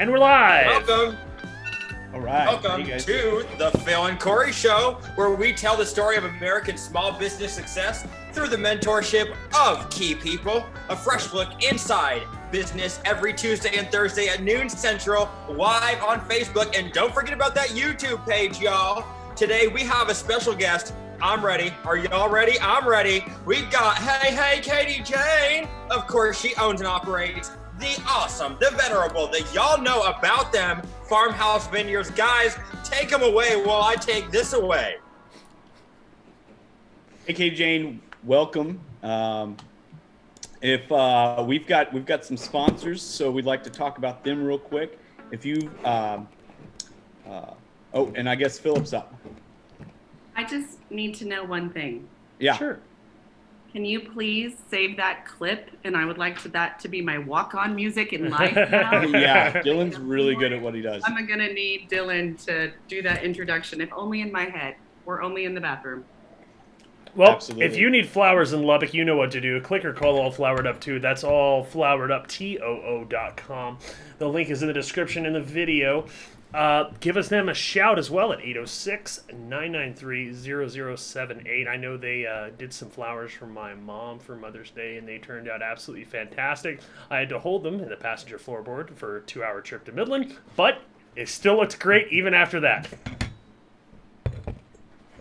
And we're live. Welcome. All right. Welcome to the Phil and Cory Show, where we tell the story of American small business success through the mentorship of key people. A fresh look inside business every Tuesday and Thursday at noon Central, live on Facebook. And don't forget about that YouTube page, y'all. Today we have a special guest. I'm ready. Are y'all ready? I'm ready. We've got Hey Katy Jane. Of course, she owns and operates the awesome, the venerable, that y'all know about them, Farmhouse Vineyards. Guys, take them away while I take this away. Hey, Katy Jane, welcome. We've got some sponsors, so we'd like to talk about them real quick. If you, and I guess Philip's up. I just need to know one thing. Yeah. Sure. Can you please save that clip? And I would like that to be my walk-on music in life now. Yeah, Dylan's really good at what he does. I'm going to need Dylan to do that introduction, if only in my head or only in the bathroom. Well, Absolutely. If you need flowers in Lubbock, you know what to do. Click or call All Flowered Up too. That's allflowereduptoo.com. The link is in the description in the video. Give us them a shout as well at 806-993-0078. I know they did some flowers for my mom for Mother's Day, and they turned out absolutely fantastic. I had to hold them in the passenger floorboard for a 2-hour trip to Midland, but it still looked great even after that.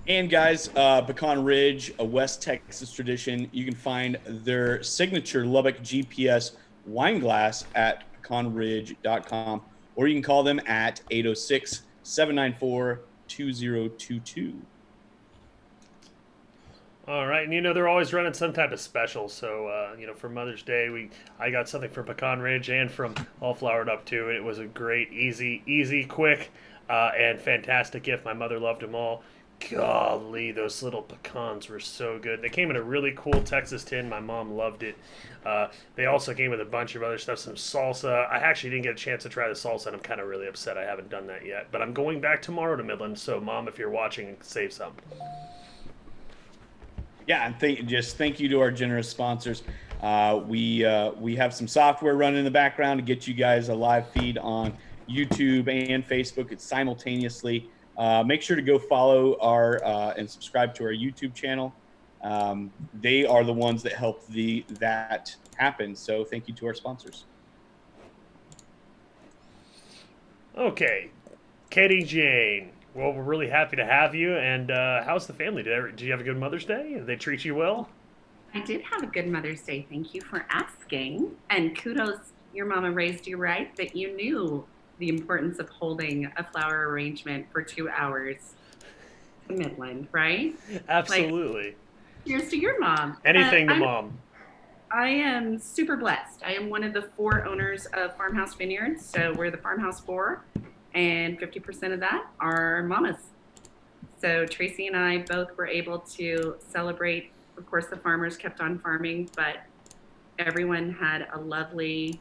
And guys, Pecan Ridge, a West Texas tradition. You can find their signature Lubbock GPS wine glass at pecanridge.com. Or you can call them at 806-794-2022. All right, and they're always running some type of special. So, for Mother's Day, I got something from Pecan Ridge and from All Flowered Up too. And it was a great, easy, quick, and fantastic gift. My mother loved them all. Golly, those little pecans were so good. They came in a really cool Texas tin. My mom loved it. They also came with a bunch of other stuff, some salsa. I actually didn't get a chance to try the salsa, and I'm kind of really upset I haven't done that yet. But I'm going back tomorrow to Midland, so Mom, if you're watching, save some. Yeah, and thank you to our generous sponsors. We have some software running in the background to get you guys a live feed on YouTube and Facebook. It's simultaneously. Make sure to go follow and subscribe to our YouTube channel. They are the ones that help that happen. So thank you to our sponsors. Okay, Katy Jane. Well, we're really happy to have you. And how's the family? Did you have a good Mother's Day? Did they treat you well? I did have a good Mother's Day. Thank you for asking. And kudos, your mama raised you right, that you knew the importance of holding a flower arrangement for 2 hours to Midland, right? Absolutely. Cheers to your mom. Anything to Mom. I am super blessed. I am one of the 4 owners of Farmhouse Vineyards. So we're the Farmhouse 4, and 50% of that are mamas. So Tracy and I both were able to celebrate. Of course, the farmers kept on farming, but everyone had a lovely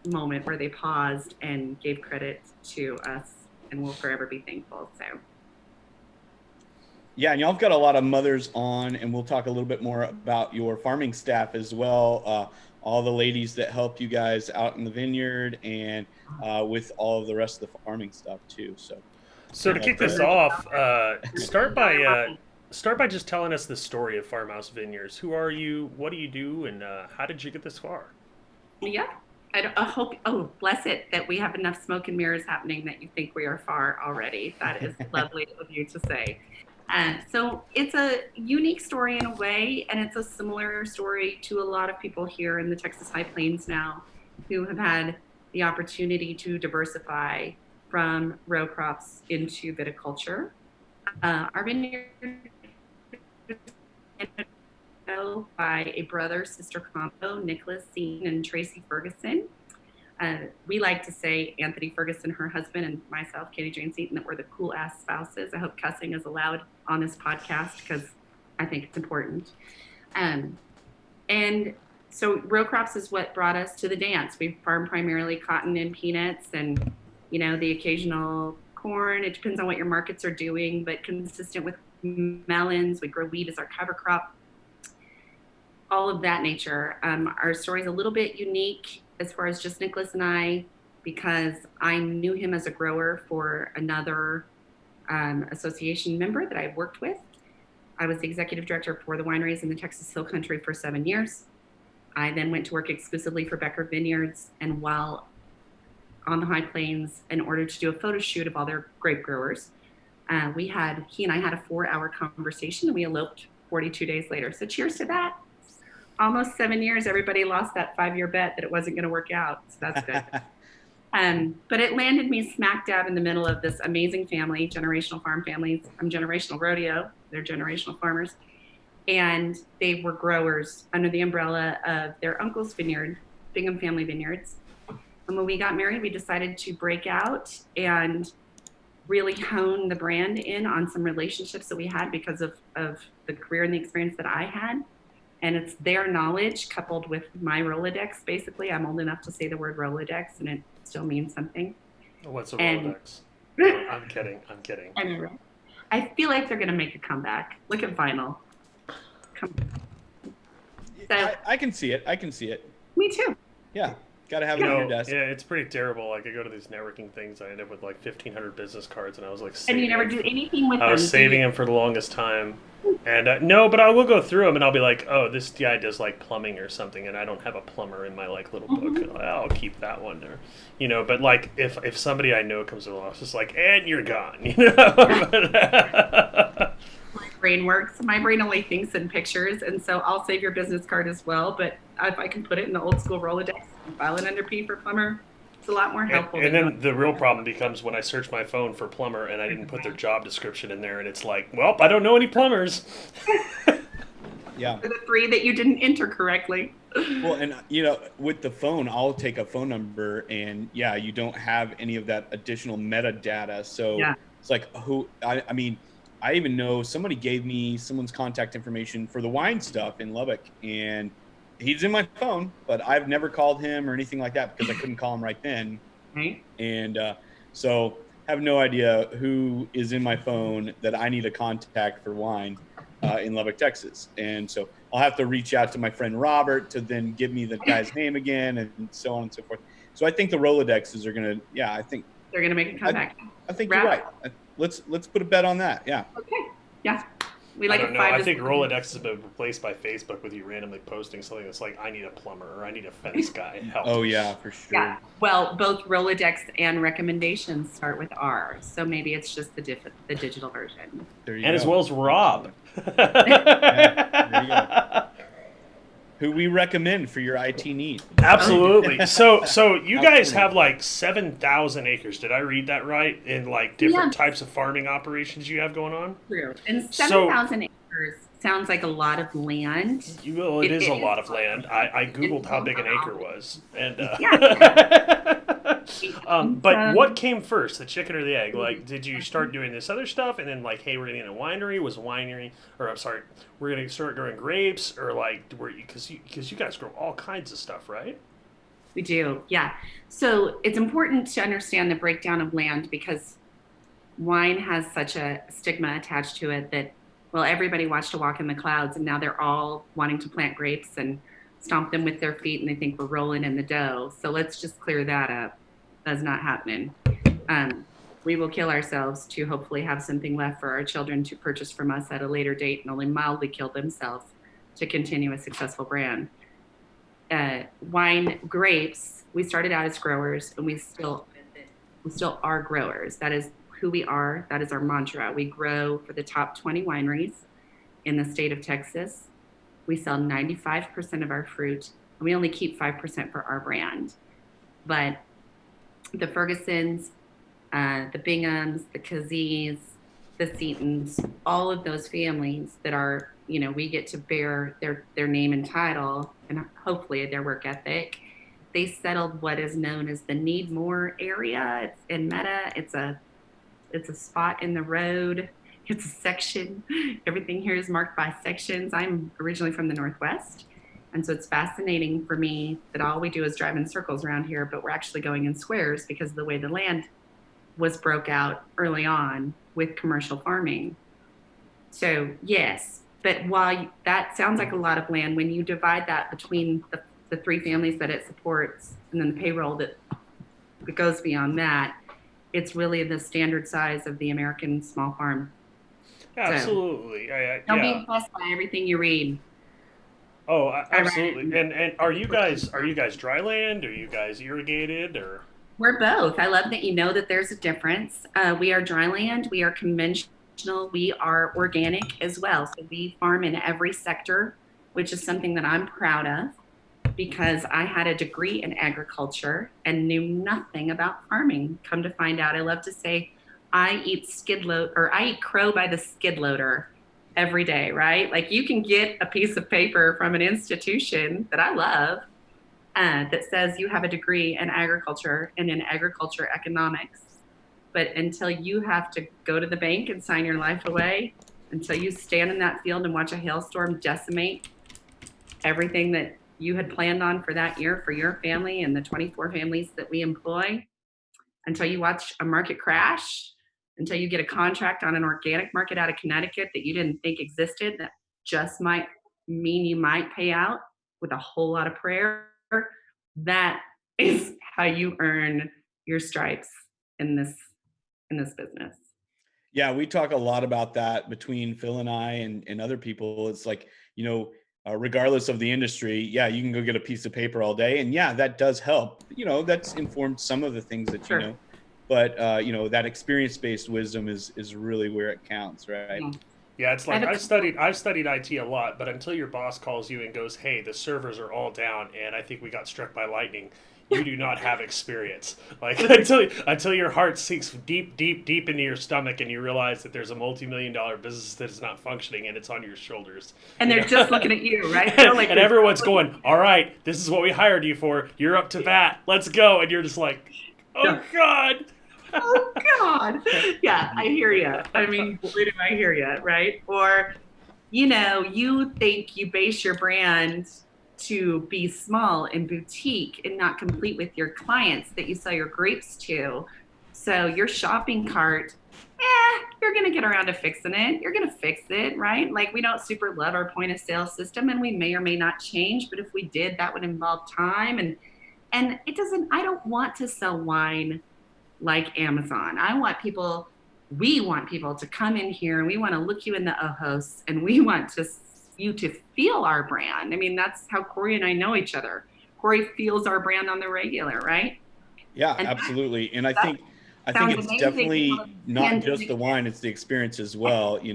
moment where they paused and gave credit to us, and we'll forever be thankful. So Yeah, and y'all have got a lot of mothers on, and we'll talk a little bit more about your farming staff as well. All the ladies that help you guys out in the vineyard and with all of the rest of the farming stuff too. So to kick this off, start by just telling us the story of Farmhouse Vineyards. Who are you? What do you do? And how did you get this far? yeah, I hope, bless it, that we have enough smoke and mirrors happening that you think we are far already. That is lovely of you to say. So it's a unique story in a way, and it's a similar story to a lot of people here in the Texas High Plains now who have had the opportunity to diversify from row crops into viticulture. Our vineyard is by a brother-sister combo, Nicholas Seaton and Tracy Ferguson. We like to say Anthony Ferguson, her husband, and myself, Katy Jane Seaton, that we're the cool-ass spouses. I hope cussing is allowed on this podcast because I think it's important. And so row crops is what brought us to the dance. We farm primarily cotton and peanuts and, the occasional corn. It depends on what your markets are doing, but consistent with melons. We grow wheat as our cover crop. All of that nature. Our story is a little bit unique as far as just Nicholas and I. because I knew him as a grower for another association member that I worked with. I was the executive director for the wineries in the Texas Hill Country for 7 years. I then went to work exclusively for Becker Vineyards, and while on the High Plains, in order to do a photo shoot of all their grape growers, he and I had a 4-hour conversation, and we eloped 42 days later. So cheers to that. Almost 7 years, everybody lost that 5-year bet that it wasn't going to work out. So that's good. But it landed me smack dab in the middle of this amazing family, generational farm families. I'm generational rodeo. They're generational farmers. And they were growers under the umbrella of their uncle's vineyard, Bingham Family Vineyards. And when we got married, we decided to break out and really hone the brand in on some relationships that we had because of the career and the experience that I had. And it's their knowledge coupled with my Rolodex, basically. I'm old enough to say the word Rolodex, and it still means something. What's a Rolodex? I'm kidding. I know, right? I feel like they're going to make a comeback. Look at vinyl. So, I can see it. Me too. Yeah. Got to have it on your desk. Yeah, it's pretty terrible. Like I go to these networking things, I end up with like 1,500 business cards, and I was like, and you never do anything with them. I was saving them for the longest time, and no, but I will go through them, and I'll be like, oh, this guy does like plumbing or something, and I don't have a plumber in my like little book. I'll keep that one, or but like if somebody I know comes along, it's just like, and you're gone, My brain works. My brain only thinks in pictures, and so I'll save your business card as well. But if I can put it in the old school Rolodex and file it under P for plumber, it's a lot more helpful. And then the real problem becomes when I search my phone for plumber and I didn't put their job description in there, and it's like, well, I don't know any plumbers. Yeah. For the 3 that you didn't enter correctly. Well, and with the phone, I'll take a phone number, and you don't have any of that additional metadata. So it's like, I even know somebody gave me someone's contact information for the wine stuff in Lubbock, and he's in my phone, but I've never called him or anything like that because I couldn't call him right then. Right. And so have no idea who is in my phone that I need a contact for wine in Lubbock, Texas. And so I'll have to reach out to my friend Robert to then give me the guy's name again, and so on and so forth. So I think the Rolodexes are going to, I think they're going to make a comeback. I think you're right. Let's put a bet on that. Yeah. Okay. Yeah. We like I don't know. 5 I think Rolodex has been replaced by Facebook with you randomly posting something that's like, I need a plumber or I need a fence guy. Help. Oh, yeah, for sure. Yeah. Well, both Rolodex and recommendations start with R. So maybe it's just the digital version. There you and go. as well as Robb. Yeah, there you go. Who we recommend for your IT need. Absolutely. So you guys have like 7,000 acres. Did I read that right? In like different types of farming operations you have going on? True. And 7,000 acres sounds like a lot of land. It is a lot of land. I Googled how big an acre was. And but what came first, the chicken or the egg? Like, did you start doing this other stuff and then like, hey, we're getting a winery? We're going to start growing grapes, or like, because you guys grow all kinds of stuff, right? We do, yeah. So it's important to understand the breakdown of land because wine has such a stigma attached to it that, well, everybody watched A Walk in the Clouds, and now they're all wanting to plant grapes and stomp them with their feet, and they think we're rolling in the dough. So let's just clear that up. That's not happening. We will kill ourselves to hopefully have something left for our children to purchase from us at a later date and only mildly kill themselves to continue a successful brand. Wine grapes, we started out as growers, and we still are growers. That is who we are. That is our mantra. We grow for the top 20 wineries in the state of Texas. We sell 95% of our fruit, and we only keep 5% for our brand. But the Fergusons, the Binghams, the Kazis, the Seatons, all of those families that are, we get to bear their name and title, and hopefully their work ethic. They settled what is known as the Need More area. It's in Meta. It's a spot in the road. It's a section. Everything here is marked by sections. I'm originally from the Northwest. And so it's fascinating for me that all we do is drive in circles around here, but we're actually going in squares because of the way the land was broke out early on with commercial farming. So yes, but while that sounds like a lot of land, when you divide that between the 3 families that it supports and then the payroll that it goes beyond that. It's really the standard size of the American small farm. So Absolutely. don't be Yeah. impressed by everything you read. Oh, I read absolutely. it. And are you guys dry land? Are you guys irrigated or? We're both. I love that you know that there's a difference. We are dry land, we are conventional, we are organic as well. So we farm in every sector, which is something that I'm proud of because I had a degree in agriculture and knew nothing about farming. Come to find out, I love to say I eat crow by the skid loader every day, right? Like you can get a piece of paper from an institution that I love that says you have a degree in agriculture and in agriculture economics. But until you have to go to the bank and sign your life away, until you stand in that field and watch a hailstorm decimate everything that you had planned on for that year for your family and the 24 families that we employ, until you watch a market crash, until you get a contract on an organic market out of Connecticut that you didn't think existed, that just might mean you might pay out with a whole lot of prayer. That is how you earn your stripes in this business. Yeah, we talk a lot about that between Phil and I and other people. It's like, regardless of the industry, yeah, you can go get a piece of paper all day. And yeah, that does help. That's informed some of the things that you Sure. know. But, that experience-based wisdom is really where it counts, right? Yeah. Yeah, it's I like have a I've studied IT a lot, but until your boss calls you and goes, "Hey, the servers are all down, and I think we got struck by lightning," you do not have experience. Like until your heart sinks deep, deep, deep into your stomach, and you realize that there's a multi-million-dollar business that is not functioning, and it's on your shoulders. and You they're just know? looking at you, right? They're like And everyone's going, "All right, this is what we hired you for. You're up to bat. Let's go." And you're just like, "Oh God." oh God. Yeah, I hear you. I mean, boy, do I hear you, right? Or, you think you base your brand to be small and boutique and not complete with your clients that you sell your grapes to. So your shopping cart, you're going to get around to fixing it. You're going to fix it, right? Like we don't super love our point of sale system and we may or may not change, but if we did, that would involve time and I don't want to sell wine like Amazon. We want people to come in here and we want to look you in the ojos and we want you to feel our brand. I mean, that's how Cory and I know each other. Cory feels our brand on the regular, right? Yeah, And absolutely. And I that think sounds it's amazing. definitely not And just the wine, it's the experience as well, and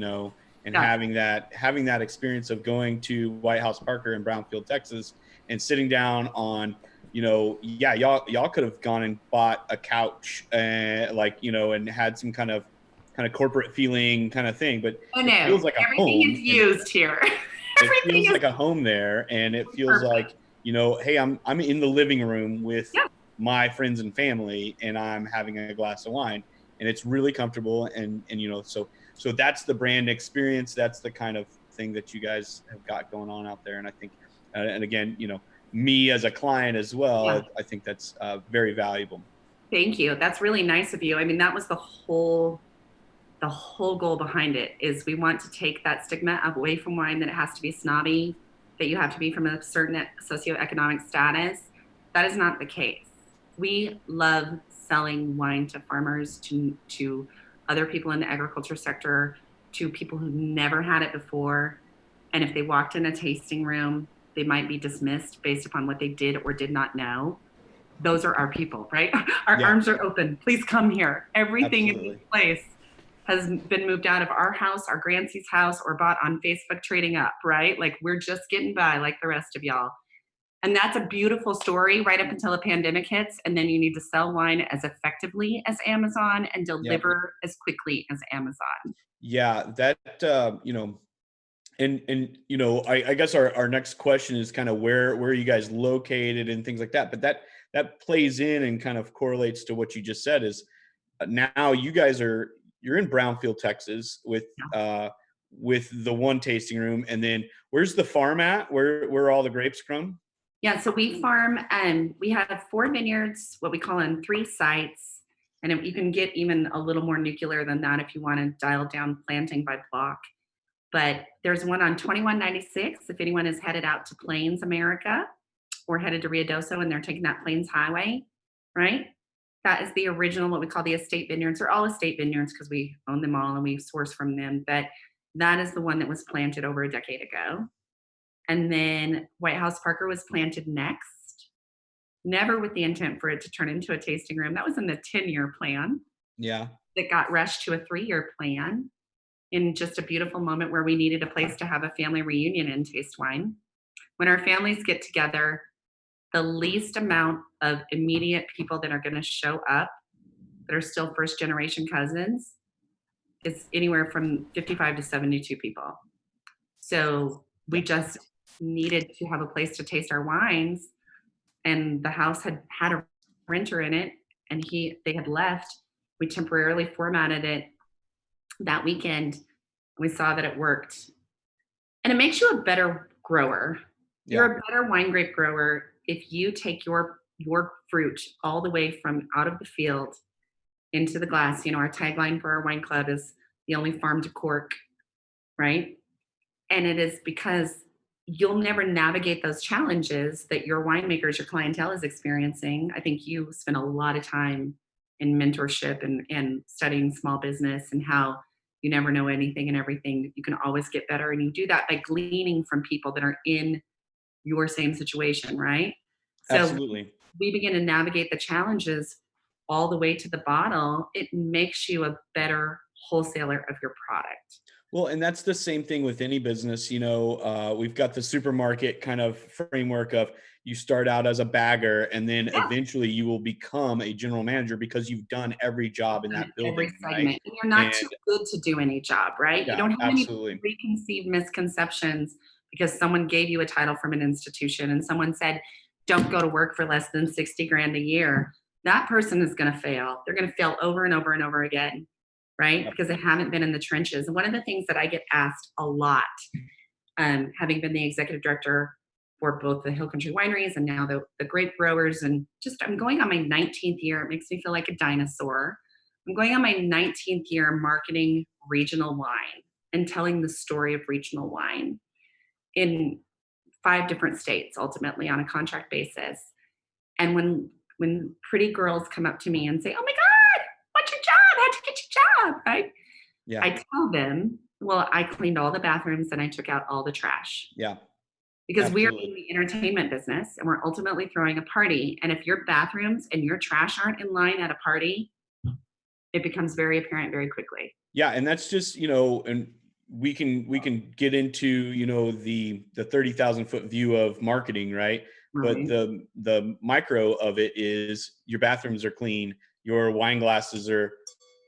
yeah, having that experience of going to White House Parker in Brownfield, Texas, and sitting down on, yeah, y'all could have gone and bought a couch, and had some kind of corporate feeling kind of thing, but I it know feels like a everything home. is used here. It Everything feels is like a home there, and it feels perfect. like, hey, I'm in the living room with Yeah. my friends and family, and I'm having a glass of wine, and it's really comfortable, and so that's the brand experience. That's the kind of thing that you guys have got going on out there, and I think, and again, me as a client as well, Yeah. I think that's very valuable. Thank you. That's really nice of you. I mean, that was the whole goal behind it is we want to take that stigma away from wine that it has to be snobby, that you have to be from a certain socioeconomic status. That is not the case. We love selling wine to farmers, to other people in the agriculture sector, to people who never had it before. And if they walked in a tasting room, they might be dismissed based upon what they did or did not know. Those are our people, right? Our Yeah. arms are open. Please come here. Everything in Absolutely. this place has been moved out of our house, our Grancie's house, or bought on Facebook trading up, right? Like we're just getting by like the rest of y'all. And that's a beautiful story right up until a pandemic hits. And then you need to sell wine as effectively as Amazon and Yep. deliver as quickly as Amazon. Yeah, that and I guess our next question is kind of where are you guys located and things like that, but that plays in and kind of correlates to what you just said is now you're in Brownfield, Texas with the one tasting room, and then where's the farm at where all the grapes grown? Yeah, so we farm and we have 4 vineyards, what we call on 3 sites. And you can get even a little more nuclear than that if you want to dial down planting by block. But there's one on 2196 if anyone is headed out to Plains, America, or headed to Rio Doso and they're taking that Plains Highway, right? That is the original, what we call the estate vineyards. They're all estate vineyards because we own them all and we source from them. But that is the one that was planted over a decade ago. And then White House Parker was planted next, never with the intent for it to turn into a tasting room. That was in the 10-year plan Yeah. that got rushed to a 3-year plan in just a beautiful moment where we needed a place to have a family reunion and taste wine. When our families get together, the least amount of immediate people that are going to show up that are still first generation cousins is anywhere from 55 to 72 people. So we just needed to have a place to taste our wines, and the house had a renter in it, and they had left. We temporarily formatted it that weekend. We saw that it worked, and it makes you a better grower. You're a better wine grape grower if you take your fruit all the way from out of the field into the glass. You know, our tagline for our wine club is the only farm to cork, right? And it is because you'll never navigate those challenges that your winemakers, your clientele is experiencing. I think you spend a lot of time in mentorship and studying small business and how you never know anything and everything. You can always get better. And you do that by gleaning from people that are in your same situation, right? So Absolutely. we begin to navigate the challenges all the way to the bottle. It makes you a better wholesaler of your product. Well, and that's the same thing with any business. You know, we've got the supermarket kind of framework of you start out as a bagger and then eventually you will become a general manager because you've done every job in that building. Every segment. Right? And you're not too good to do any job, right? Yeah, You don't have absolutely. any preconceived misconceptions because someone gave you a title from an institution and someone said, don't go to work for less than 60 grand a year. That person is going to fail. They're going to fail over and over and over again, right? Yep. Because they haven't been in the trenches. And one of the things that I get asked a lot, having been the executive director for both the Hill Country Wineries and now the grape growers, and just I'm going on my 19th year. It makes me feel like a dinosaur. I'm going on my 19th year marketing regional wine and telling the story of regional wine in 5 different states, ultimately on a contract basis. And when pretty girls come up to me and say, oh my God, what's your job? How'd you get your job? Right? Yeah. I tell them, well, I cleaned all the bathrooms and I took out all the trash. Yeah. Because Absolutely. we're in the entertainment business and we're ultimately throwing a party. And if your bathrooms and your trash aren't in line at a party, it becomes very apparent very quickly. Yeah. And that's just, you know, and we can get into, you know, the 30,000 foot view of marketing, right? But the micro of it is your bathrooms are clean, your wine glasses are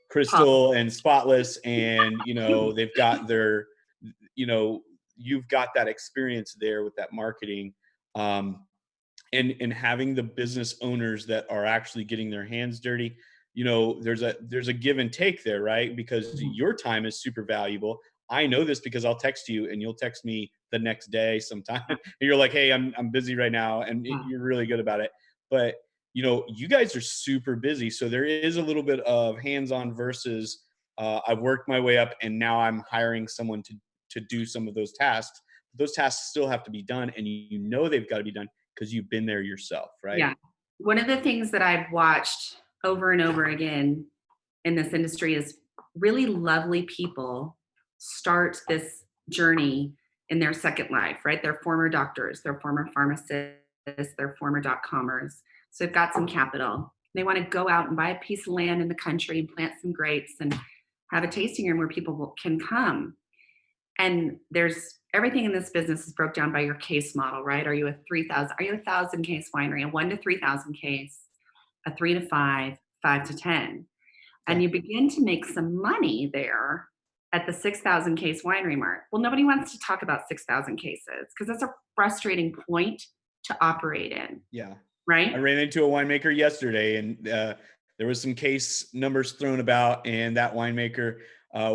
crystal and spotless, and you know they've got their, you know, you've got that experience there with that marketing, and having the business owners that are actually getting their hands dirty. You know, there's a give and take there, right? Because your time is super valuable. I know this because I'll text you and you'll text me the next day sometime and you're like, hey, I'm busy right now. And you're really good about it. But, you know, you guys are super busy. So there is a little bit of hands-on versus I've worked my way up and now I'm hiring someone to do some of those tasks. Those tasks still have to be done. And you know they've got to be done because you've been there yourself, right? Yeah. One of the things that I've watched over and over again in this industry is really lovely people start this journey in their second life, right? They're former doctors, they're former pharmacists, they're former .comers. So they've got some capital. They want to go out and buy a piece of land in the country and plant some grapes and have a tasting room where people can come. And there's everything in this business is broke down by your case model, right? Are you a 1,000 case winery, a 1 to 3,000 case, a 3 to 5, 5 to 10? And you begin to make some money there at the 6,000 case winery mark. Well, nobody wants to talk about 6,000 cases because that's a frustrating point to operate in. Yeah. Right. I ran into a winemaker yesterday and there was some case numbers thrown about, and that winemaker,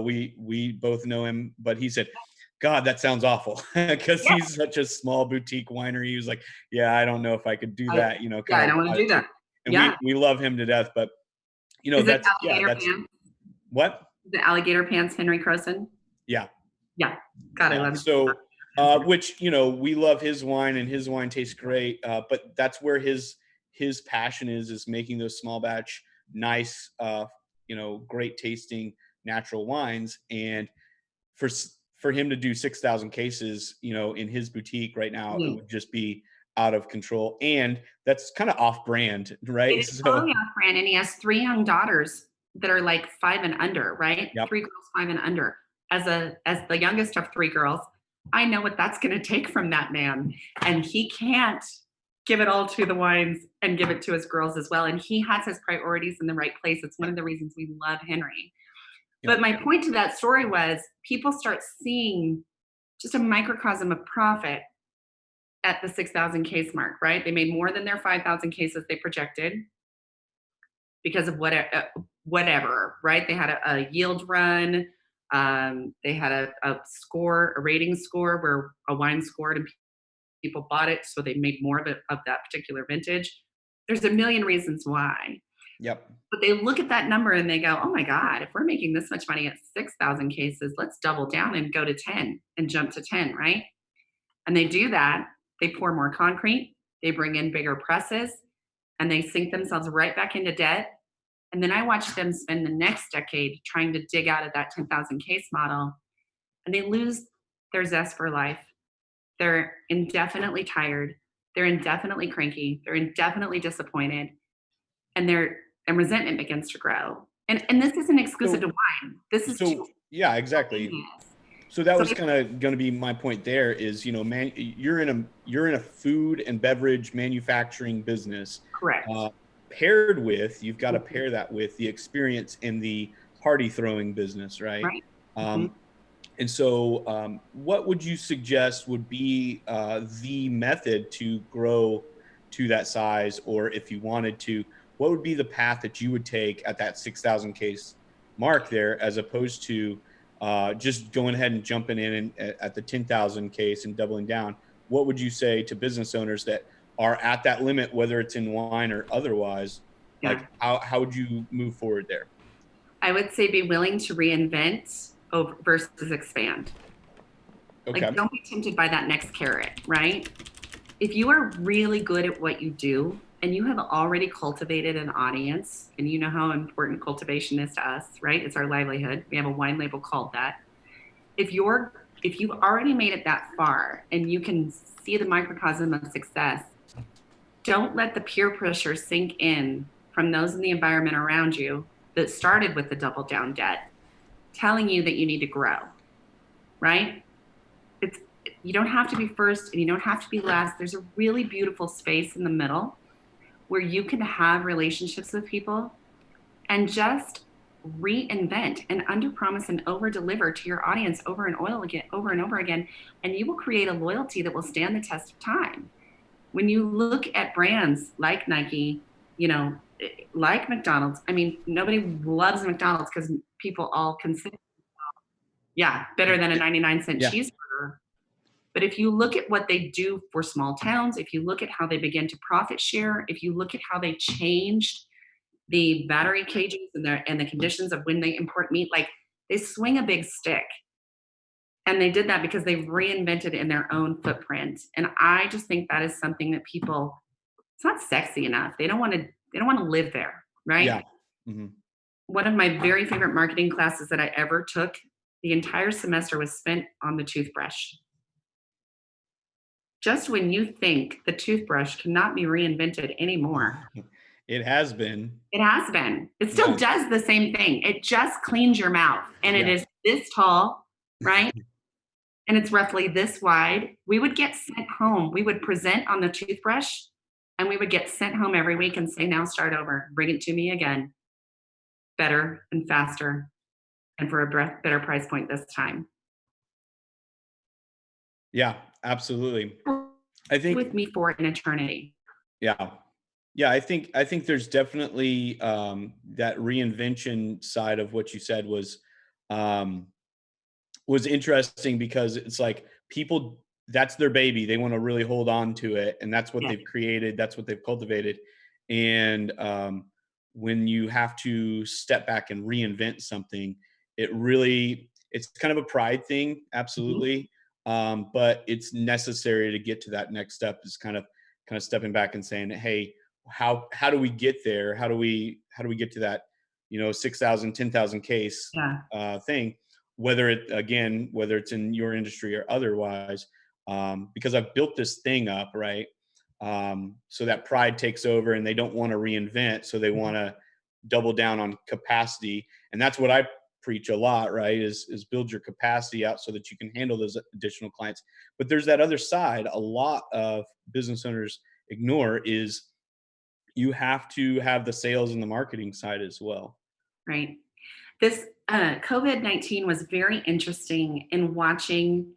we both know him, but he said, God, that sounds awful because he's such a small boutique winery. He was like, yeah, I don't know if I could do that, you know. Yeah, I don't want to do that. And we love him to death, but you know, that's what? The alligator pants, Henry Croson. Yeah. Yeah. God, I love it. So, which, you know, we love his wine and his wine tastes great. But that's where his passion is making those small batch nice, great tasting natural wines. And for him to do 6,000 cases, in his boutique right now, it would just be out of control. And that's kind of off brand, right? It is totally off brand, and he has 3 young daughters that are like 5 and under, right? Yep. 3 girls, 5 and under. As the youngest of 3 girls, I know what that's going to take from that man, and he can't give it all to the wines and give it to his girls as well. And he has his priorities in the right place. It's one of the reasons we love Henry. Yep. But my point to that story was people start seeing just a microcosm of profit at the 6,000 case mark, right? They made more than their 5,000 cases they projected because of whatever, right? They had a yield run. They had a rating score where a wine scored and people bought it, so they made more of that particular vintage. There's a million reasons why. Yep. But they look at that number and they go, oh my God, if we're making this much money at 6,000 cases, let's double down and go to 10 and jump to 10, right? And they do that. They pour more concrete, they bring in bigger presses, and they sink themselves right back into debt. And then I watched them spend the next decade trying to dig out of that 10,000 case model, and they lose their zest for life. They're indefinitely tired. They're indefinitely cranky. They're indefinitely disappointed. And resentment begins to grow. And this isn't exclusive to wine. This is yeah, exactly. So that was kind of going to be my point there is, you're in a food and beverage manufacturing business. Correct. You've got to pair that with the experience in the party throwing business, right? Right. And so what would you suggest would be the method to grow to that size? Or if you wanted to, what would be the path that you would take at that 6,000 case mark there, as opposed to just going ahead and jumping in at the 10,000 case and doubling down? What would you say to business owners that are at that limit, whether it's in wine or otherwise? Yeah. Like how would you move forward there? I would say be willing to reinvent versus expand. Okay. Like, don't be tempted by that next carrot, right? If you are really good at what you do and you have already cultivated an audience, and you know how important cultivation is to us, right? It's our livelihood. We have a wine label called that. If you've already made it that far and you can see the microcosm of success, don't let the peer pressure sink in from those in the environment around you that started with the double down debt, telling you that you need to grow, right? You don't have to be first and you don't have to be last. There's a really beautiful space in the middle where you can have relationships with people and just reinvent and underpromise and overdeliver to your audience over and over again. And you will create a loyalty that will stand the test of time. When you look at brands like Nike, like McDonald's, I mean, nobody loves McDonald's because people all consider, better than a 99-cent cheeseburger. But if you look at what they do for small towns, if you look at how they begin to profit share, if you look at how they changed the battery cages and the conditions of when they import meat, like they swing a big stick. And they did that because they've reinvented in their own footprint. And I just think that is something that people, it's not sexy enough. They don't want to live there, right? Yeah. Mm-hmm. One of my very favorite marketing classes that I ever took, the entire semester was spent on the toothbrush. Just when you think the toothbrush cannot be reinvented anymore. It has been. It has been. It still does the same thing. It just cleans your mouth. And it is this tall, right? And it's roughly this wide. We would get sent home. We would present on the toothbrush and we would get sent home every week and say, now start over. Bring it to me again. Better and faster. And for a better price point this time. Yeah, absolutely. I think with me for an eternity. Yeah. I think there's definitely that reinvention side of what you said was interesting, because it's like people, that's their baby. They want to really hold on to it, and that's what they've created. That's what they've cultivated. And when you have to step back and reinvent something, it's kind of a pride thing. Absolutely. Mm-hmm. But it's necessary to get to that next step, is kind of stepping back and saying, hey, how do we get there? How do we do we get to that, 6,000, 10,000 case thing, whether it's in your industry or otherwise, because I've built this thing up, right? So that pride takes over and they don't want to reinvent. So they want to double down on capacity. And that's what I preach a lot, right? Is build your capacity out so that you can handle those additional clients. But there's that other side a lot of business owners ignore, is you have to have the sales and the marketing side as well. Right. This COVID-19 was very interesting in watching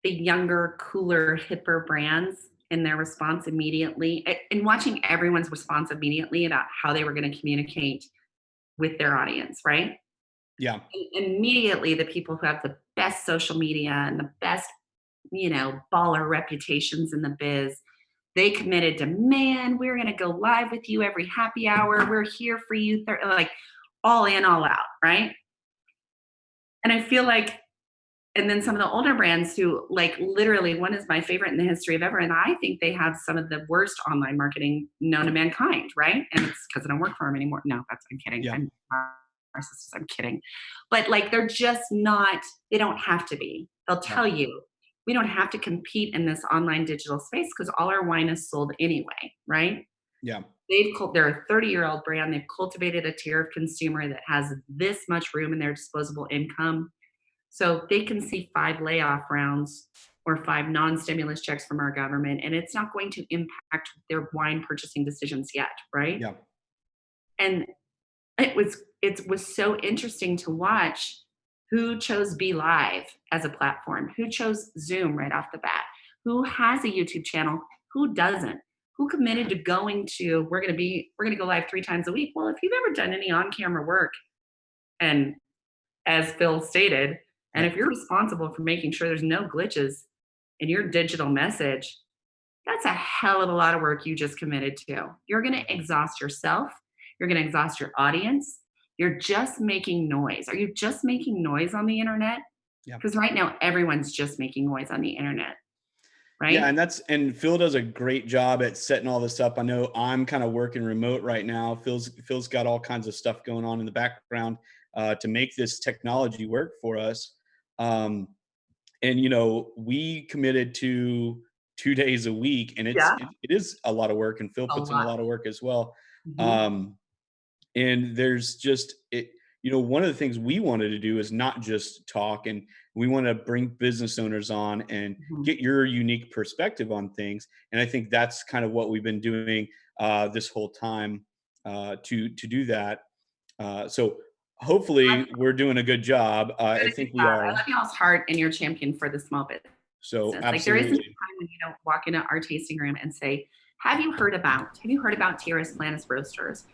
the younger, cooler, hipper brands and their response immediately, and watching everyone's response immediately about how they were going to communicate with their audience, right? Yeah. And immediately, the people who have the best social media and the best, baller reputations in the biz, they committed to, man, we're going to go live with you every happy hour. We're here for you. Like all in, all out, right? And I feel like, and then some of the older brands who, like, literally, one is my favorite in the history of ever, and I think they have some of the worst online marketing known to mankind, right? And it's because I don't work for them anymore. No, I'm kidding. Yeah. I'm kidding. But like, they're just not, they don't have to be. They'll tell you, we don't have to compete in this online digital space because all our wine is sold anyway, right? Yeah. They're a 30-year-old brand. They've cultivated a tier of consumer that has this much room in their disposable income. So they can see 5 layoff rounds or 5 non-stimulus checks from our government, and it's not going to impact their wine purchasing decisions yet, right? Yeah. And it was so interesting to watch who chose Be Live as a platform, who chose Zoom right off the bat, who has a YouTube channel, who doesn't, who committed to we're going to go live 3 times a week. Well, if you've ever done any on-camera work, and as Phil stated, and if you're responsible for making sure there's no glitches in your digital message, that's a hell of a lot of work you just committed to. You're going to exhaust yourself. You're going to exhaust your audience. You're just making noise. Are you just making noise on the internet? Yeah. Because right now, everyone's just making noise on the internet, right? Yeah, and Phil does a great job at setting all this up. I know I'm kind of working remote right now. Phil's got all kinds of stuff going on in the background to make this technology work for us. And we committed to 2 days a week, and it is a lot of work, and Phil puts in a lot of work as well. Mm-hmm. And there's just one of the things we wanted to do is not just talk, and we want to bring business owners on and get your unique perspective on things. And I think that's kind of what we've been doing this whole time to do that. So hopefully we're doing a good job. I think we are. I love y'all's heart and your champion for the small business. So absolutely. Like, there isn't a time when you don't walk into our tasting room and say, have you heard about Tierras Planas Roasters?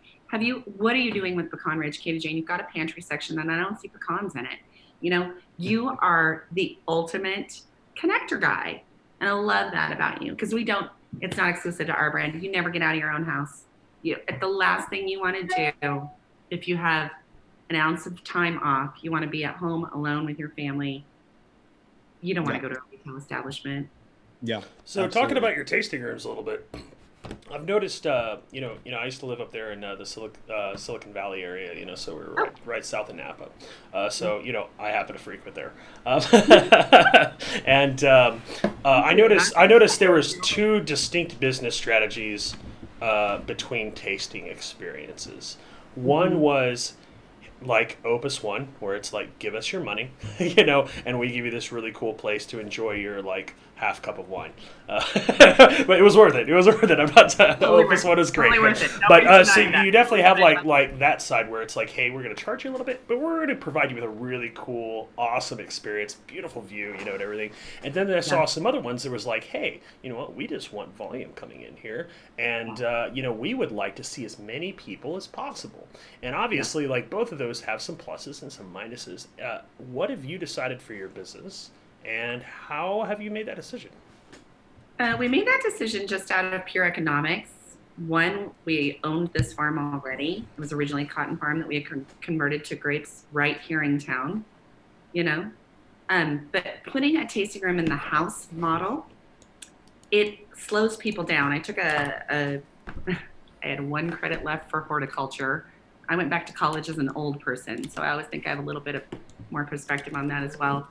What are you doing with Pecan Ridge, Katy Jane? You've got a pantry section and I don't see pecans in it. You are the ultimate connector guy. And I love that about you, because it's not exclusive to our brand. You never get out of your own house. The last thing you want to do, if you have an ounce of time off, you want to be at home alone with your family. You don't want to go to a retail establishment. Yeah. So absolutely. Talking about your tasting rooms a little bit, I've noticed, I used to live up there in the Silicon Valley area, so we're right south of Napa. I happen to frequent there. And I noticed there was 2 distinct business strategies between tasting experiences. One was like Opus One, where it's like, give us your money, and we give you this really cool place to enjoy your half cup of wine. But it was worth it. I'm not Opus One was great. So you definitely have like that side where it's like, hey, we're going to charge you a little bit, but we're going to provide you with a really cool, awesome experience, beautiful view, and everything. And then I saw some other ones that was like, hey, you know what? We just want volume coming in here, and we would like to see as many people as possible. And obviously, both of those have some pluses and some minuses. What have you decided for your business? And how have you made that decision? We made that decision just out of pure economics. One, we owned this farm already. It was originally a cotton farm that we had converted to grapes right here in town, But putting a tasting room in the house model, it slows people down. I took a I had 1 credit left for horticulture. I went back to college as an old person, so I always think I have a little bit of more perspective on that as well.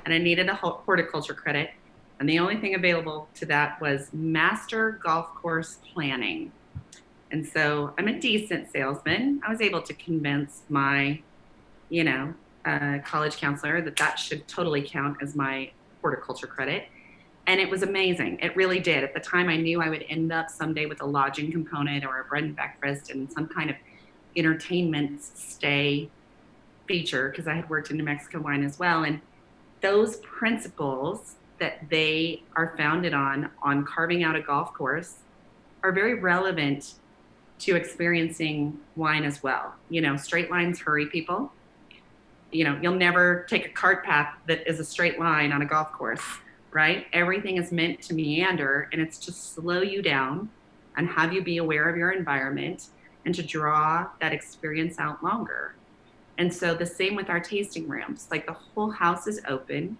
And I needed a horticulture credit, and the only thing available to that was master golf course planning. And so I'm a decent salesman. I was able to convince my, college counselor that should totally count as my horticulture credit. And it was amazing. It really did. At the time, I knew I would end up someday with a lodging component or a bread and breakfast and some kind of entertainment stay feature, because I had worked in New Mexico wine as well. And those principles that they are founded on carving out a golf course are very relevant to experiencing wine as well. Straight lines hurry people. You'll never take a cart path that is a straight line on a golf course, right? Everything is meant to meander, and it's to slow you down and have you be aware of your environment and to draw that experience out longer. And so the same with our tasting rooms. Like, the whole house is open.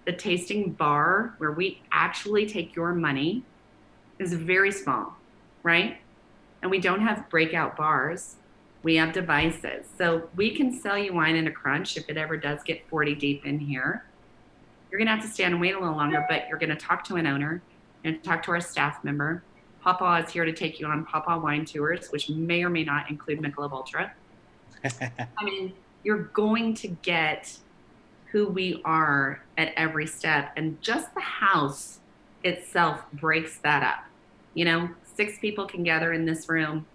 The tasting bar, where we actually take your money, is very small, right? And we don't have breakout bars. We have devices. So we can sell you wine in a crunch if it ever does get 40 deep in here. You're going to have to stand and wait a little longer, but you're going to talk to an owner and talk to our staff member. Papa is here to take you on Papa wine tours, which may or may not include Michelob Ultra. I mean, you're going to get who we are at every step. And just the house itself breaks that up. 6 people can gather in this room,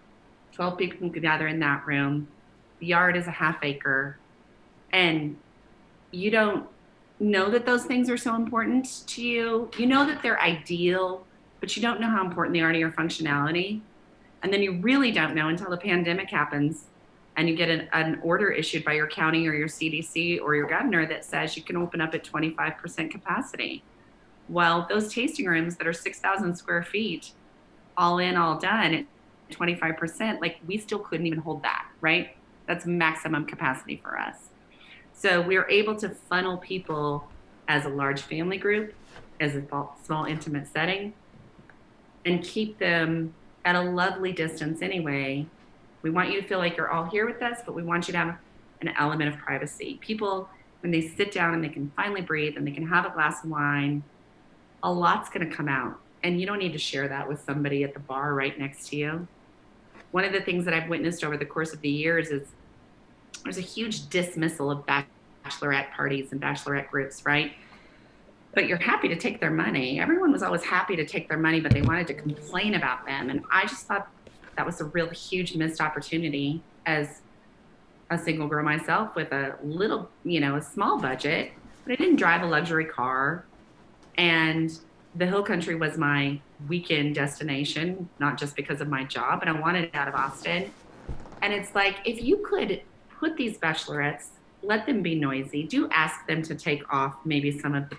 12 people can gather in that room. The yard is a half acre. And you don't know that those things are so important to you. You know that they're ideal, but you don't know how important they are to your functionality. And then you really don't know until the pandemic happens and you get an order issued by your county or your CDC or your governor that says you can open up at 25% capacity. Well, those tasting rooms that are 6,000 square feet, all in, all done at 25%, like, we still couldn't even hold that, right? That's maximum capacity for us. So we are able to funnel people as a large family group, as a small intimate setting, and keep them at a lovely distance anyway. We want you to feel like you're all here with us, but we want you to have an element of privacy. People, when they sit down and they can finally breathe and they can have a glass of wine, a lot's going to come out. And you don't need to share that with somebody at the bar right next to you. One of the things that I've witnessed over the course of the years is there's a huge dismissal of bachelorette parties and bachelorette groups, right? But you're happy to take their money. Everyone was always happy to take their money, but they wanted to complain about them. And I just thought that was a real huge missed opportunity as a single girl myself with a little, a small budget, but I didn't drive a luxury car. And the Hill Country was my weekend destination, not just because of my job, but I wanted it out of Austin. And it's like, if you could put these bachelorettes, let them be noisy, do ask them to take off maybe some of the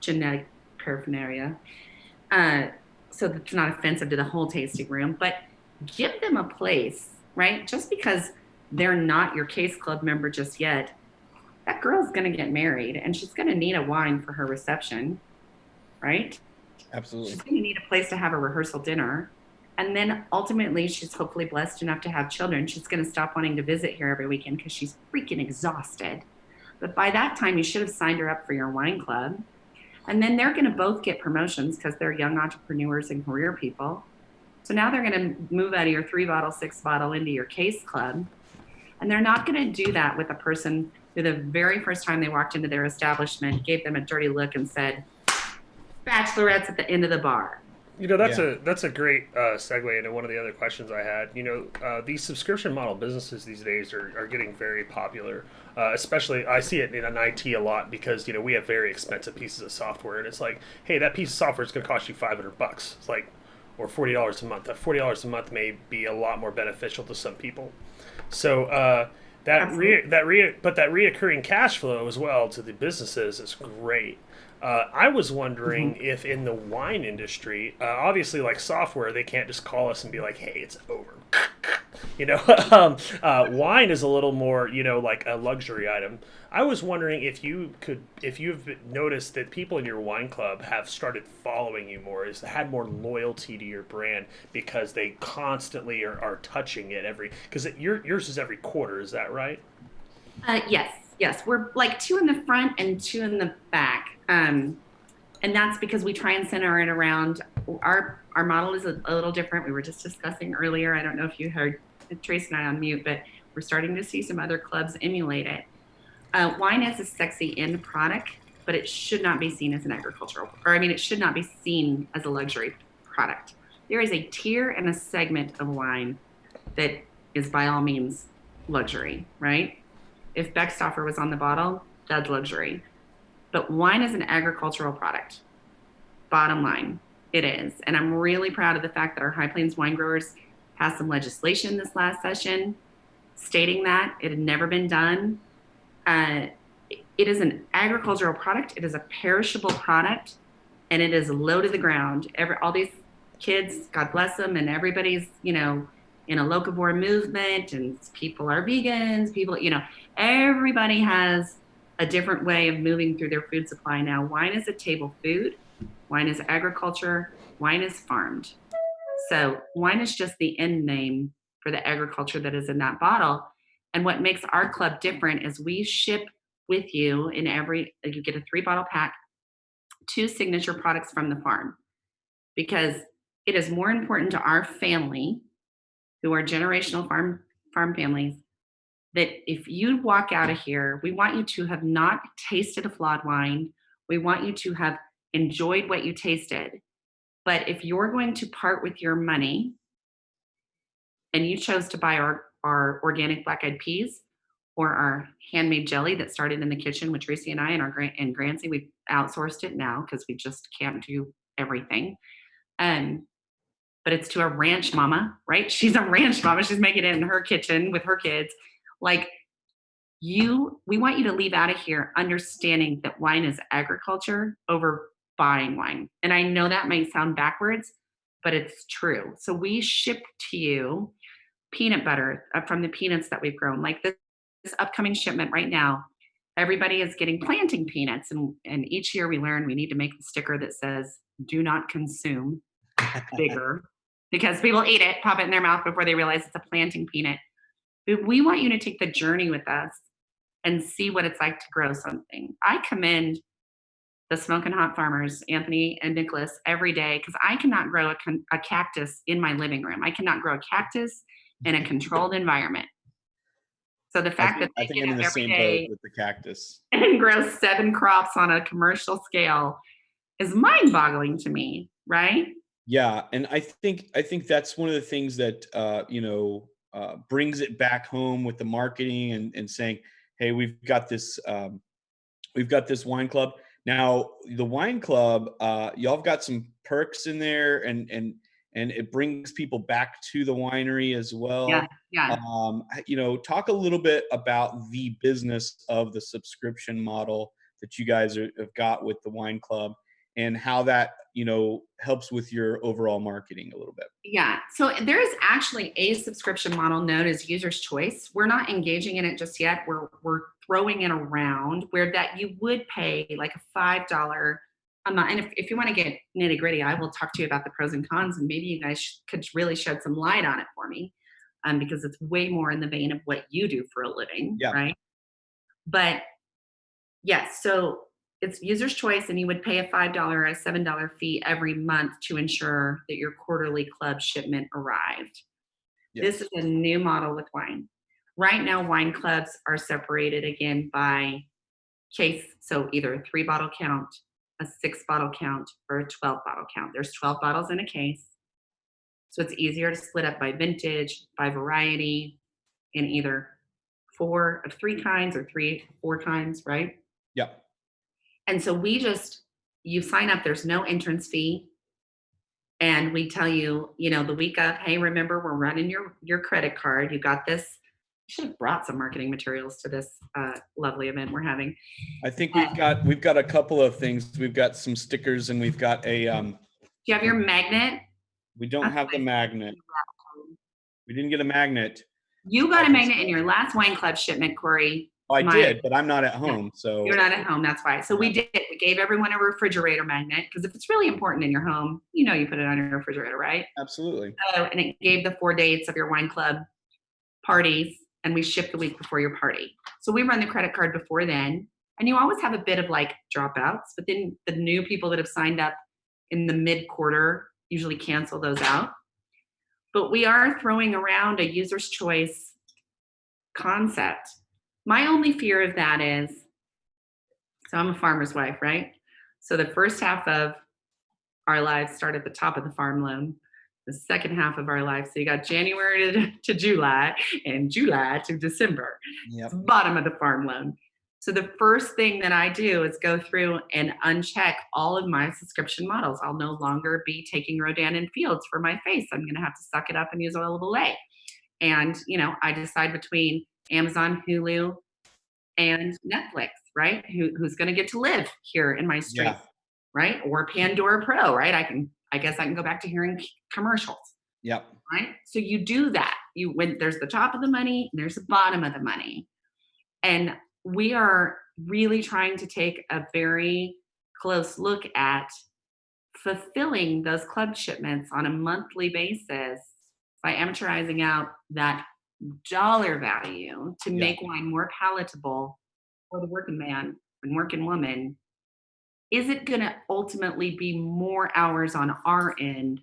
genetic paraphernalia, so that it's not offensive to the whole tasting room, but give them a place, right? Just because they're not your Case Club member just yet, that girl's going to get married and she's going to need a wine for her reception, right? Absolutely. She's going to need a place to have a rehearsal dinner. And then ultimately, she's hopefully blessed enough to have children. She's going to stop wanting to visit here every weekend because she's freaking exhausted. But by that time, you should have signed her up for your wine club. And then they're going to both get promotions because they're young entrepreneurs and career people. So now they're going to move out of your 3-bottle, 6-bottle into your Case Club. And they're not going to do that with a person who the very first time they walked into their establishment gave them a dirty look and said, bachelorettes at the end of the bar. That's a great segue into one of the other questions I had. These subscription model businesses these days are getting very popular. Especially, I see it in IT a lot because we have very expensive pieces of software, and it's like, hey, that piece of software is going to cost you $500. It's like, or $40 a month. That $40 a month may be a lot more beneficial to some people. So that reoccurring cash flow as well to the businesses is great. I was wondering if in the wine industry, obviously, like software, they can't just call us and be like, "Hey, it's over." You know, wine is a little more, like a luxury item. I was wondering if you've noticed that people in your wine club have started following you more, is had more loyalty to your brand because they constantly are touching it because yours is every quarter, is that right? Yes. We're like two in the front and two in the back. And that's because we try and center it around our model is a little different. We were just discussing earlier. I don't know if you heard Trace and I on mute, but we're starting to see some other clubs emulate it. Wine is a sexy end product, but it should not be seen as an it should not be seen as a luxury product. There is a tier and a segment of wine that is by all means luxury, right? If Beckstoffer was on the bottle, that's luxury. But wine is an agricultural product. Bottom line, it is. And I'm really proud of the fact that our High Plains wine growers passed some legislation this last session stating that it had never been done. It is an agricultural product. It is a perishable product, and it is low to the ground. All these kids, God bless them, and everybody's, in a locavore movement, and people are vegans. Everybody has a different way of moving through their food supply now. Wine is a table food. Wine is agriculture. Wine is farmed. So wine is just the end name for the agriculture that is in that bottle. And what makes our club different is we ship with you you get a 3-bottle pack, 2 signature products from the farm, because it is more important to our family, who are generational farm families, that if you walk out of here, we want you to have not tasted a flawed wine. We want you to have enjoyed what you tasted. But if you're going to part with your money and you chose to buy our organic black-eyed peas or our handmade jelly that started in the kitchen with Tracy and I and Grancy, we've outsourced it now because we just can't do everything. But it's to a ranch mama, right? She's a ranch mama. She's making it in her kitchen with her kids. Like we want you to leave out of here understanding that wine is agriculture over buying wine. And I know that might sound backwards, but it's true. So we ship to you peanut butter from the peanuts that we've grown. Like this upcoming shipment right now, everybody is getting planting peanuts. And each year we learn we need to make the sticker that says, "Do not consume," bigger, because people eat it, pop it in their mouth before they realize it's a planting peanut. But we want you to take the journey with us and see what it's like to grow something. I commend the Smoking Hot farmers, Anthony and Nicholas, every day, because I cannot grow a cactus in my living room. I cannot grow a cactus in a controlled environment. So the fact that I they think get I'm in up the every same day boat with the cactus. and grow 7 crops on a commercial scale is mind-boggling to me, right? Yeah, and I think that's one of the things that brings it back home with the marketing and saying, "Hey, we've got this wine club." Now, the wine club, y'all have got some perks in there, and it brings people back to the winery as well. Yeah. Talk a little bit about the business of the subscription model that you guys have got with the wine club, and how that helps with your overall marketing a little bit. Yeah. So there is actually a subscription model known as User's Choice. We're not engaging in it just yet. We're throwing it around where that you would pay like a $5 a month. And if you want to get nitty gritty, I will talk to you about the pros and cons, and maybe you guys could really shed some light on it for me, because it's way more in the vein of what you do for a living, Yeah. right? But yes, so it's User's Choice, and you would pay a $5 or a $7 fee every month to ensure that your quarterly club shipment arrived. Yes. This is a new model with wine. Right now, wine clubs are separated again by case. So either a 3-bottle count, a 6-bottle count, or a 12-bottle count. There's 12 bottles in a case. So it's easier to split up by vintage, by variety, in either 4 of 3 kinds or 3 or 4 kinds, right? Yeah. And so you sign up, there's no entrance fee. And we tell you, the week of, hey, remember, we're running your credit card. You got this should have brought some marketing materials to this lovely event we're having. I think we've got a couple of things. We've got some stickers and we've got a do you have your magnet? we don't have the magnet. We didn't get a magnet. You got a magnet in your last wine club shipment, Cory. Oh, I did, but I'm not at home, so you're not at home. That's why. So we gave everyone a refrigerator magnet because if it's really important in your home, you put it on your refrigerator, right? Absolutely. And it gave the 4 dates of your wine club parties, and we ship the week before your party. So we run the credit card before then, and you always have a bit of like dropouts, but then the new people that have signed up in the mid-quarter usually cancel those out. But we are throwing around a user's choice concept. My only fear of that is, so I'm a farmer's wife, right? So the first half of our lives start at the top of the farm loan. The second half of our life, so you got January to July and July to December. Yep. Bottom of the farm loan. So the first thing that I do is go through and uncheck all of my subscription models. I'll no longer be taking Rodan and Fields for my face. I'm going to have to suck it up and use Oil of Olay. And, I decide between Amazon, Hulu, and Netflix, right? Who's going to get to live here in my street, right? Or Pandora Pro, right? I guess I can go back to hearing commercials. Yep. Right. So you do that. When there's the top of the money, and there's the bottom of the money. And we are really trying to take a very close look at fulfilling those club shipments on a monthly basis by amortizing out that dollar value to make wine more palatable for the working man and working woman. Is it going to ultimately be more hours on our end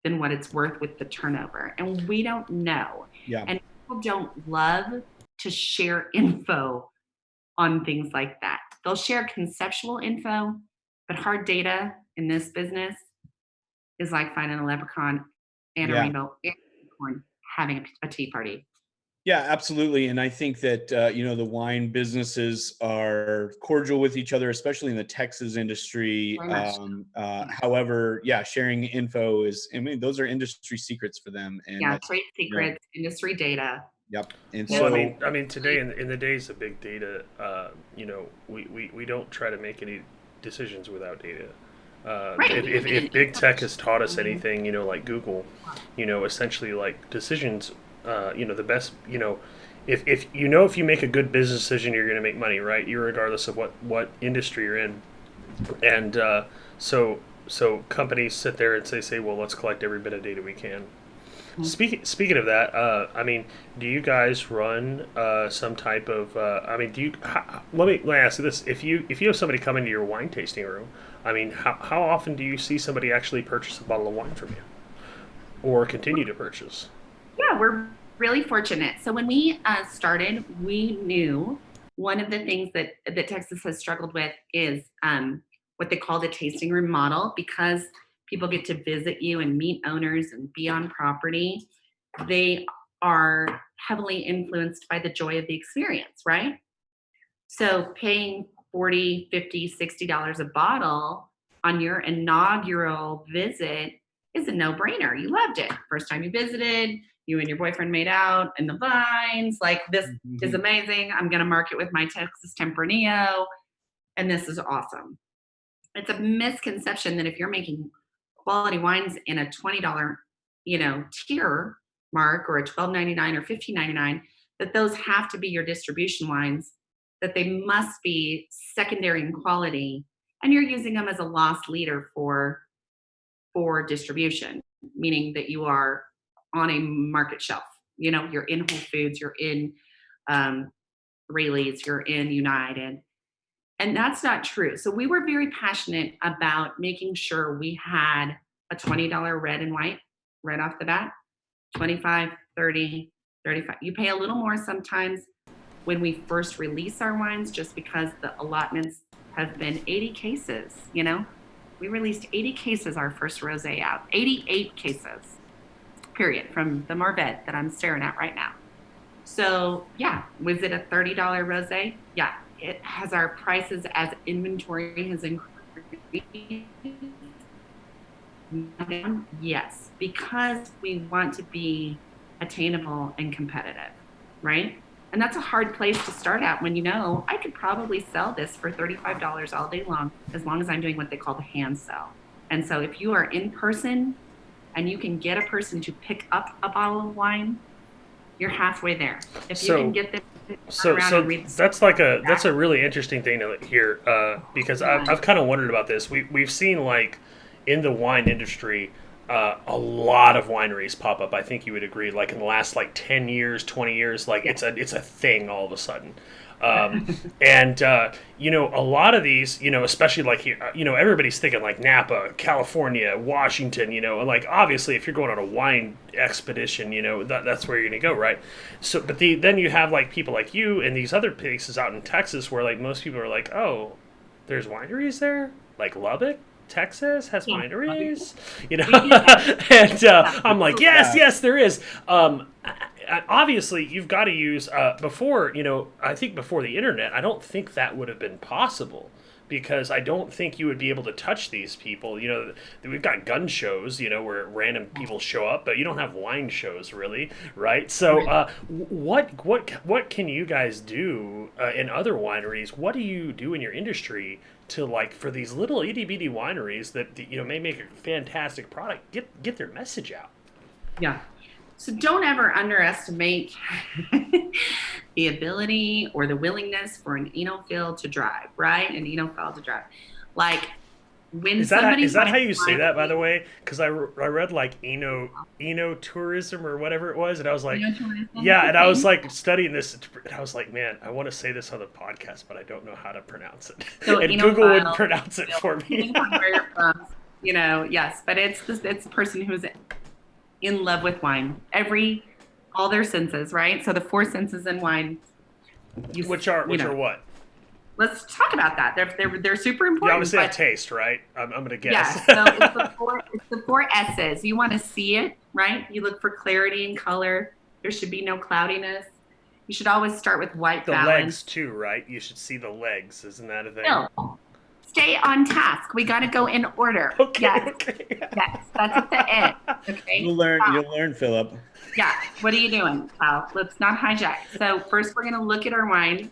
than what it's worth with the turnover? And we don't know. Yeah. And people don't love to share info on things like that. They'll share conceptual info, but hard data in this business is like finding a leprechaun and a rainbow and a unicorn having a tea party. Yeah, absolutely. And I think that, the wine businesses are cordial with each other, especially in the Texas industry. However, sharing info those are industry secrets for them. And trade secrets, industry data. Yep. And well, so, I mean, today in the days of big data, we don't try to make any decisions without data. If big tech has taught us anything, like Google, essentially like decisions, the best, if you make a good business decision, you're going to make money, right? Regardless of what industry you're in. And so companies sit there and say, well, let's collect every bit of data we can. Speaking of that, do you guys run some type of? Let me ask you this: if you have somebody come into your wine tasting room, how often do you see somebody actually purchase a bottle of wine from you, or continue to purchase? Yeah, we're really fortunate. So when we started, we knew one of the things that Texas has struggled with is what they call the tasting room model, because people get to visit you and meet owners and be on property. They are heavily influenced by the joy of the experience, right? So paying $40, $50, $60 a bottle on your inaugural visit is a no-brainer. You loved it. First time you visited, you and your boyfriend made out in the vines. Like, this is amazing. I'm going to mark it with my Texas Tempranillo. And this is awesome. It's a misconception that if you're making quality wines in a $20, tier mark, or a $12.99 or $15.99, that those have to be your distribution wines, that they must be secondary in quality, and you're using them as a loss leader for distribution, meaning that you are on a market shelf. You're in Whole Foods, you're in Rayleigh's, you're in United. And that's not true. So we were very passionate about making sure we had a $20 red and white right off the bat, 25, 30, 35. You pay a little more sometimes when we first release our wines, just because the allotments have been 80 cases, We released 80 cases our first rosé out, 88 cases, period, from the Marvet that I'm staring at right now. So was it a $30 rosé? Yeah. It has our prices as inventory has increased. Yes, because we want to be attainable and competitive. right? And that's a hard place to start at when I could probably sell this for $35 all day long as I'm doing what they call the hand sell. And so if you are in person and you can get a person to pick up a bottle of wine, you're halfway there. If you can get them around and read that's a really interesting thing to hear, because I've kind of wondered about this. We've seen, like, in the wine industry, a lot of wineries pop up. I think you would agree. Like, in the last 10 years, 20 years, it's a thing all of a sudden. And a lot of these, especially like here, everybody's thinking like Napa, California, Washington, like, obviously if you're going on a wine expedition, that's where you're going to go, right? So, but then you have like people like you and these other places out in Texas where like most people are like, oh, there's wineries there, like Lubbock, Texas has wineries, and I'm like, yes, there is. Obviously, you've got to use before. I think before the internet, I don't think that would have been possible, because I don't think you would be able to touch these people. We've got gun shows, where random people show up, but you don't have wine shows, really, right? So, what can you guys do in other wineries? What do you do in your industry to, like, for these little itty bitty wineries that may make a fantastic product, get their message out? Yeah. So don't ever underestimate the ability or the willingness for an enophile to drive, right? An enophile to drive. Like, when is that how you say that, by the way? Because I read like tourism or whatever it was, and I was like, yeah, and I was like studying this, and I was like, man, I want to say this on the podcast, but I don't know how to pronounce it. So and Google wouldn't pronounce it for me. Yes, but it's the person who's in love with wine, all their senses, right? So the 4 senses in wine, which are what? Let's talk about that. They're super important. You obviously have taste, right? I'm gonna guess. Yeah. So it's the 4 S's. You want to see it, right? You look for clarity and color. There should be no cloudiness. You should always start with white balance. The legs too, right? You should see the legs. Isn't that a thing? No. Stay on task. We got to go in order. Okay. Yes. Okay. Yes. That's at the end. Okay. You'll learn, Philip. Yeah. What are you doing, pal? Let's not hijack. So first, we're gonna look at our wine.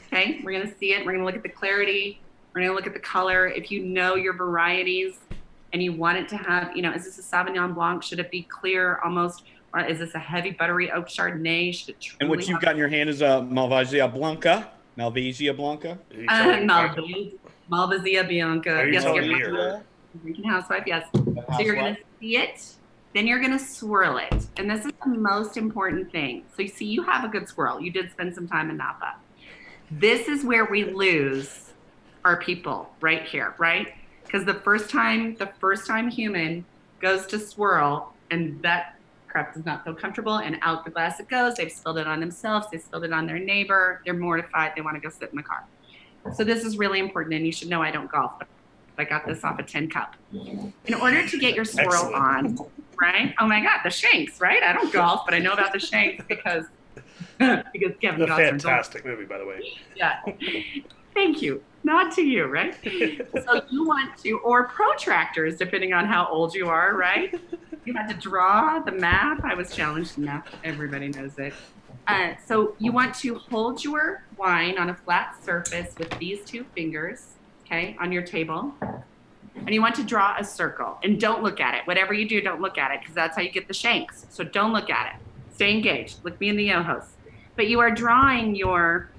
Okay. We're gonna see it. We're gonna look at the clarity. We're gonna look at the color. If you know your varieties and you want it to have, is this a Sauvignon Blanc? Should it be clear almost? Or is this a heavy buttery oak Chardonnay? Should it truly and what you've got in your hand is a Malvasia Blanca. Malvasia Blanca. Malvasia Bianca. Yes, you're drinking housewife. Yes. So you're gonna see it. Then you're going to swirl it. And this is the most important thing. So you see, you have a good swirl. You did spend some time in Napa. This is where we lose our people right here, right? Because the first time human goes to swirl and that crap does not feel comfortable and out the glass it goes. They've spilled it on themselves. They spilled it on their neighbor. They're mortified. They want to go sit in the car. So this is really important. And you should know I don't golf, but I got this off a 10 cup. In order to get your swirl on, right? Oh my God, the shanks, right? I don't golf, but I know about the shanks because Kevin the Costner. Fantastic movie, by the way. Yeah. Thank you. Not to you, right? So you want to, or protractors, depending on how old you are, right? You had to draw the map. I was challenged in math. Everybody knows it. So you want to hold your wine on a flat surface with these 2 fingers, okay, on your table. And you want to draw a circle. And don't look at it. Whatever you do, don't look at it, because that's how you get the shanks. So don't look at it. Stay engaged. Look me in the ojos. But you are drawing your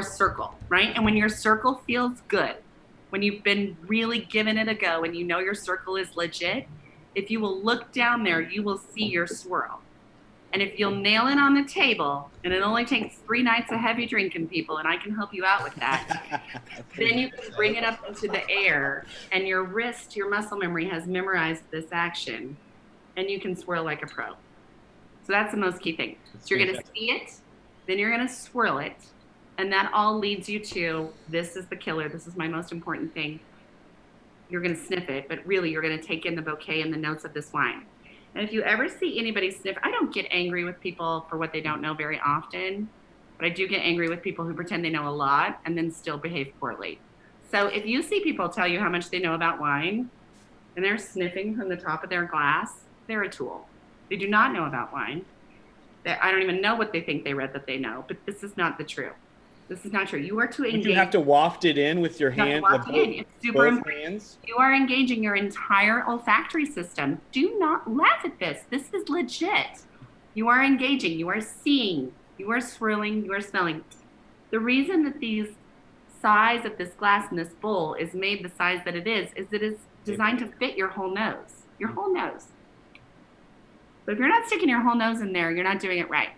circle, right? And when your circle feels good, when you've been really giving it a go and you know your circle is legit, if you will look down there, you will see your swirl. And if you'll nail it on the table, and it only takes 3 nights of heavy drinking, people, and I can help you out with that, then you can bring it up into the air, and your wrist, your muscle memory has memorized this action, and you can swirl like a pro. So that's the most key thing. So you're going to see it, then you're going to swirl it, and that all leads you to, this is the killer, this is my most important thing. You're going to sniff it, but really you're going to take in the bouquet and the notes of this wine. And if you ever see anybody sniff, I don't get angry with people for what they don't know very often, but I do get angry with people who pretend they know a lot and then still behave poorly. So if you see people tell you how much they know about wine and they're sniffing from the top of their glass, they're a tool. They do not know about wine. I don't even know what they think they read that they know, but this is not the true. This is not true. You are to engage. You have to waft it in with your hand. It's super important. You are engaging your entire olfactory system. Do not laugh at this. This is legit. You are engaging. You are seeing. You are swirling. You are smelling. The reason that these size of this glass in this bowl is made the size that it is it is designed to fit your whole nose. Your whole nose. But if you're not sticking your whole nose in there, you're not doing it right.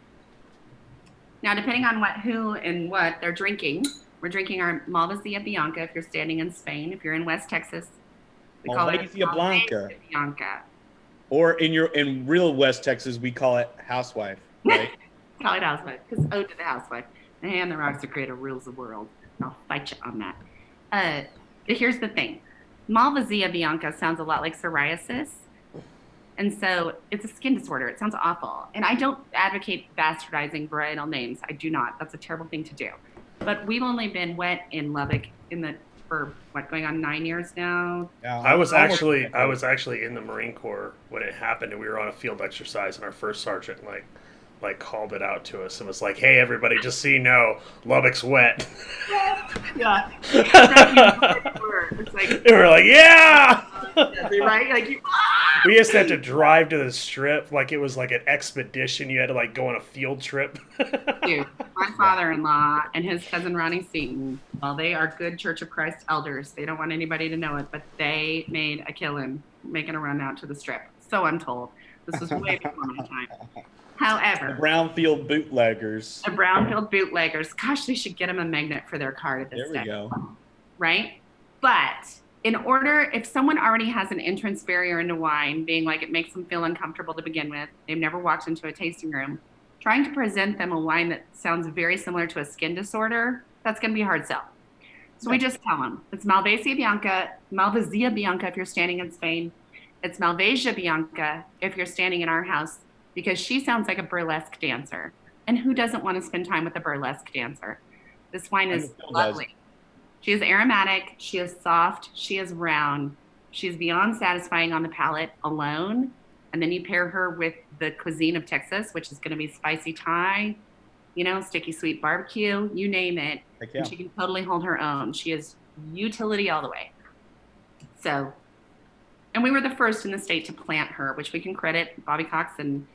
Now, depending on who and what they're drinking, we're drinking our Malvasia Bianca if you're standing in Spain. If you're in West Texas, we call it Blanca. Bianca. Or in real West Texas, we call it housewife, right? Call it housewife, because ode to the housewife. And the rocks are creator rules the world. I'll fight you on that. But here's the thing. Malvasia Bianca sounds a lot like psoriasis. And so it's a skin disorder. It sounds awful. And I don't advocate bastardizing varietal names. I do not. That's a terrible thing to do. But we've only been wet in Lubbock for going on 9 years now. Yeah, I was actually in the Marine Corps when it happened, and we were on a field exercise, and our first sergeant like called it out to us and was like, "Hey, everybody, just so you know, Lubbock's wet." Yeah. It's like, and we're like, "Yeah." Right? Like we used to have to drive to the strip like it was like an expedition. You had to like go on a field trip. Dude, my father-in-law and his cousin Ronnie Seaton, while they are good Church of Christ elders, they don't want anybody to know it, but they made a killing making a run out to the strip. So I'm told. This was way before my time. However, the Brownfield bootleggers. The Brownfield bootleggers. Gosh, they should get them a magnet for their card at this There we go. Right? But in order, if someone already has an entrance barrier into wine, being like it makes them feel uncomfortable to begin with, they've never walked into a tasting room, trying to present them a wine that sounds very similar to a skin disorder, that's going to be a hard sell. So we just tell them, it's Malvasia Bianca if you're standing in Spain. It's Malvasia Bianca if you're standing in our house, because she sounds like a burlesque dancer. And who doesn't want to spend time with a burlesque dancer? This wine is lovely. She is aromatic, she is soft, she is round, she's beyond satisfying on the palate alone. And then you pair her with the cuisine of Texas, which is going to be spicy Thai, sticky sweet barbecue, you name it. Yeah. And she can totally hold her own. She is utility all the way. So, and we were the first in the state to plant her, which we can credit Bobby Cox and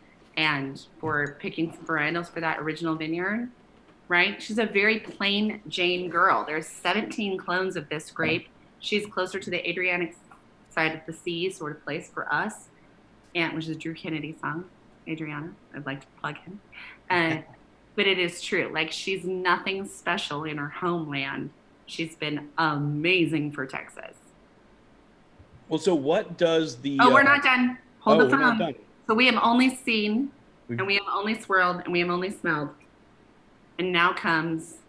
for picking some varietals for that original vineyard. Right? She's a very plain Jane girl. There's 17 clones of this grape. She's closer to the Adriatic side of the sea sort of place for us, which is a Drew Kennedy song, Adriana. I'd like to plug him. But it is true. Like, she's nothing special in her homeland. She's been amazing for Texas. Well, so what does the... Oh, we're not done. Hold the phone. We're not done. So we have only seen, and we have only swirled, and we have only smelled. And now comes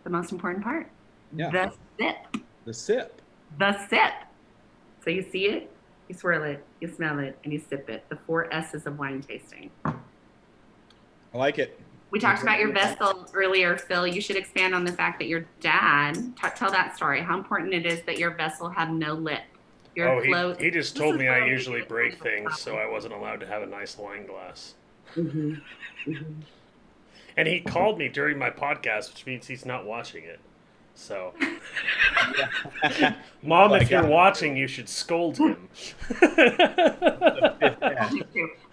the most important part. Yeah. The sip. The sip. The sip. So you see it, you swirl it, you smell it, and you sip it. The 4 S's of wine tasting. I like it. We talked about your vessel earlier, Phil. You should expand on the fact that your dad, tell that story, how important it is that your vessel have no lip. He just told me I usually break things, so I wasn't allowed to have a nice wine glass. Mm-hmm. Mm-hmm. And he called me during my podcast, which means he's not watching it. So, Mom, if you're watching, you should scold him.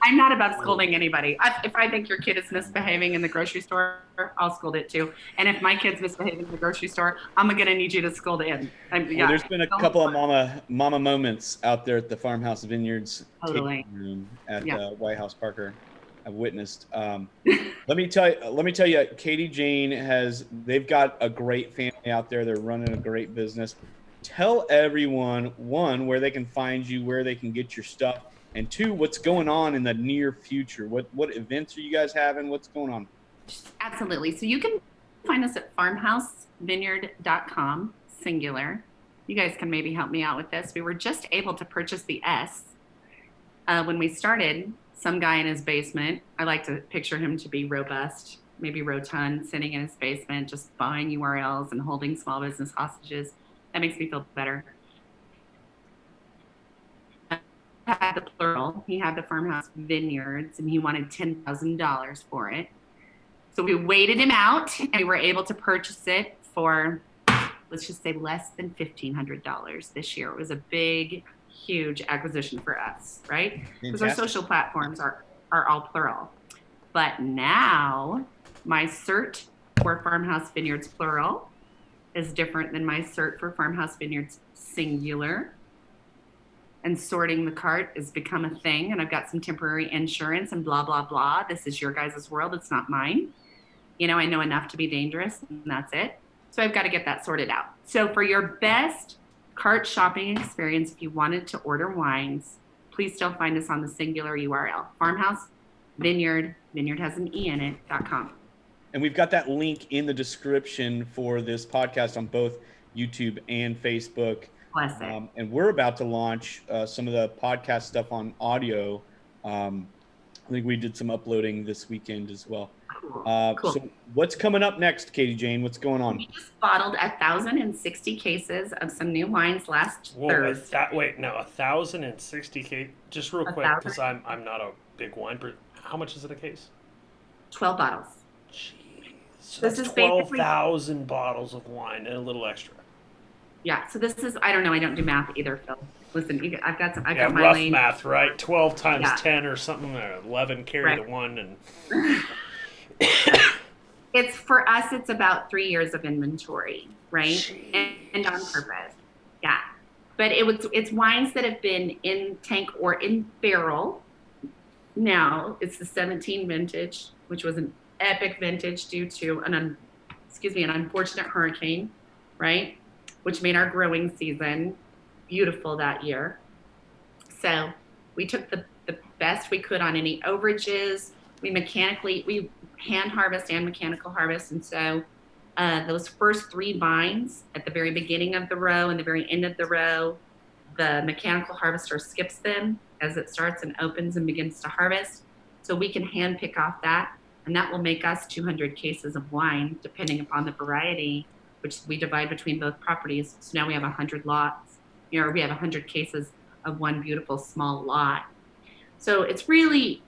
I'm not about scolding anybody. If I think your kid is misbehaving in the grocery store, I'll scold it too. And if my kid's misbehaving in the grocery store, I'm going to need you to scold in. There's been a couple of mama moments out there at the Farmhouse Vineyards room at White House Parker. I've witnessed. Let me tell you, Katy Jane they've got a great family out there. They're running a great business. Tell everyone, 1, where they can find you, where they can get your stuff, and 2, what's going on in the near future. What events are you guys having? What's going on? Absolutely. So you can find us at farmhousevineyard.com, singular. You guys can maybe help me out with this. We were just able to purchase the S when we started. Some guy in his basement, I like to picture him to be robust, maybe rotund, sitting in his basement, just buying URLs and holding small business hostages. That makes me feel better. had the plural. He had the Farmhouse Vineyards, and he wanted $10,000 for it. So we waited him out, and we were able to purchase it for, let's just say, less than $1,500 this year. It was a big, huge acquisition for us, right? Because our social platforms are all plural. But now my cert for Farmhouse Vineyards plural is different than my cert for Farmhouse Vineyards singular. And sorting the cart has become a thing. And I've got some temporary insurance and blah, blah, blah. This is your guys' world. It's not mine. You know, I know enough to be dangerous, and that's it. So I've got to get that sorted out. So for your best cart shopping experience, if you wanted to order wines, please still find us on the singular URL, Farmhouse Vineyard has an E in it.com. And we've got that link in the description for this podcast on both YouTube and Facebook. Bless it. And we're about to launch some of the podcast stuff on audio. I think we did some uploading this weekend as well. Cool. So what's coming up next, Katie Jane? What's going on? We just bottled 1,060 cases of some new wines last Thursday. 1,060 cases. Just real quick, because I'm not a big wine person. How much is it a case? 12 bottles. Jeez. So This that's is 12,000 bottles of wine and a little extra. Yeah, so this is, I don't know, I don't do math either, Phil. Listen, I've got my rough lane. math, right? 12 times 10 or something, or 11 carry the one. And It's for us, it's about 3 years of inventory, right? And on purpose. Yeah. But it's wines that have been in tank or in barrel. Now it's the 17 vintage, which was an epic vintage due to an unfortunate hurricane, right? Which made our growing season beautiful that year. So we took the best we could on any overages. We hand harvest and mechanical harvest. And so those first 3 vines at the very beginning of the row and the very end of the row, the mechanical harvester skips them as it starts and opens and begins to harvest. So we can hand pick off that, and that will make us 200 cases of wine, depending upon the variety, which we divide between both properties. So now we have 100 lots, we have 100 cases of one beautiful small lot. So it's really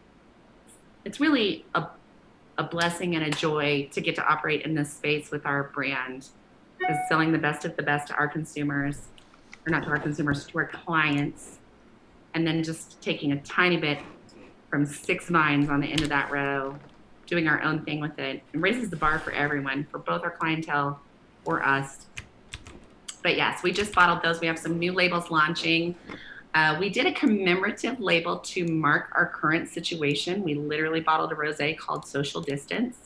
a blessing and a joy to get to operate in this space with our brand, is selling the best of the best to our consumers, or not to our consumers, to our clients, and then just taking a tiny bit from 6 vines on the end of that row, doing our own thing with it. It raises the bar for everyone, for both our clientele or us. But yes, we just bottled those. We have some new labels launching. We did a commemorative label to mark our current situation. We literally bottled a rosé called Social Distance.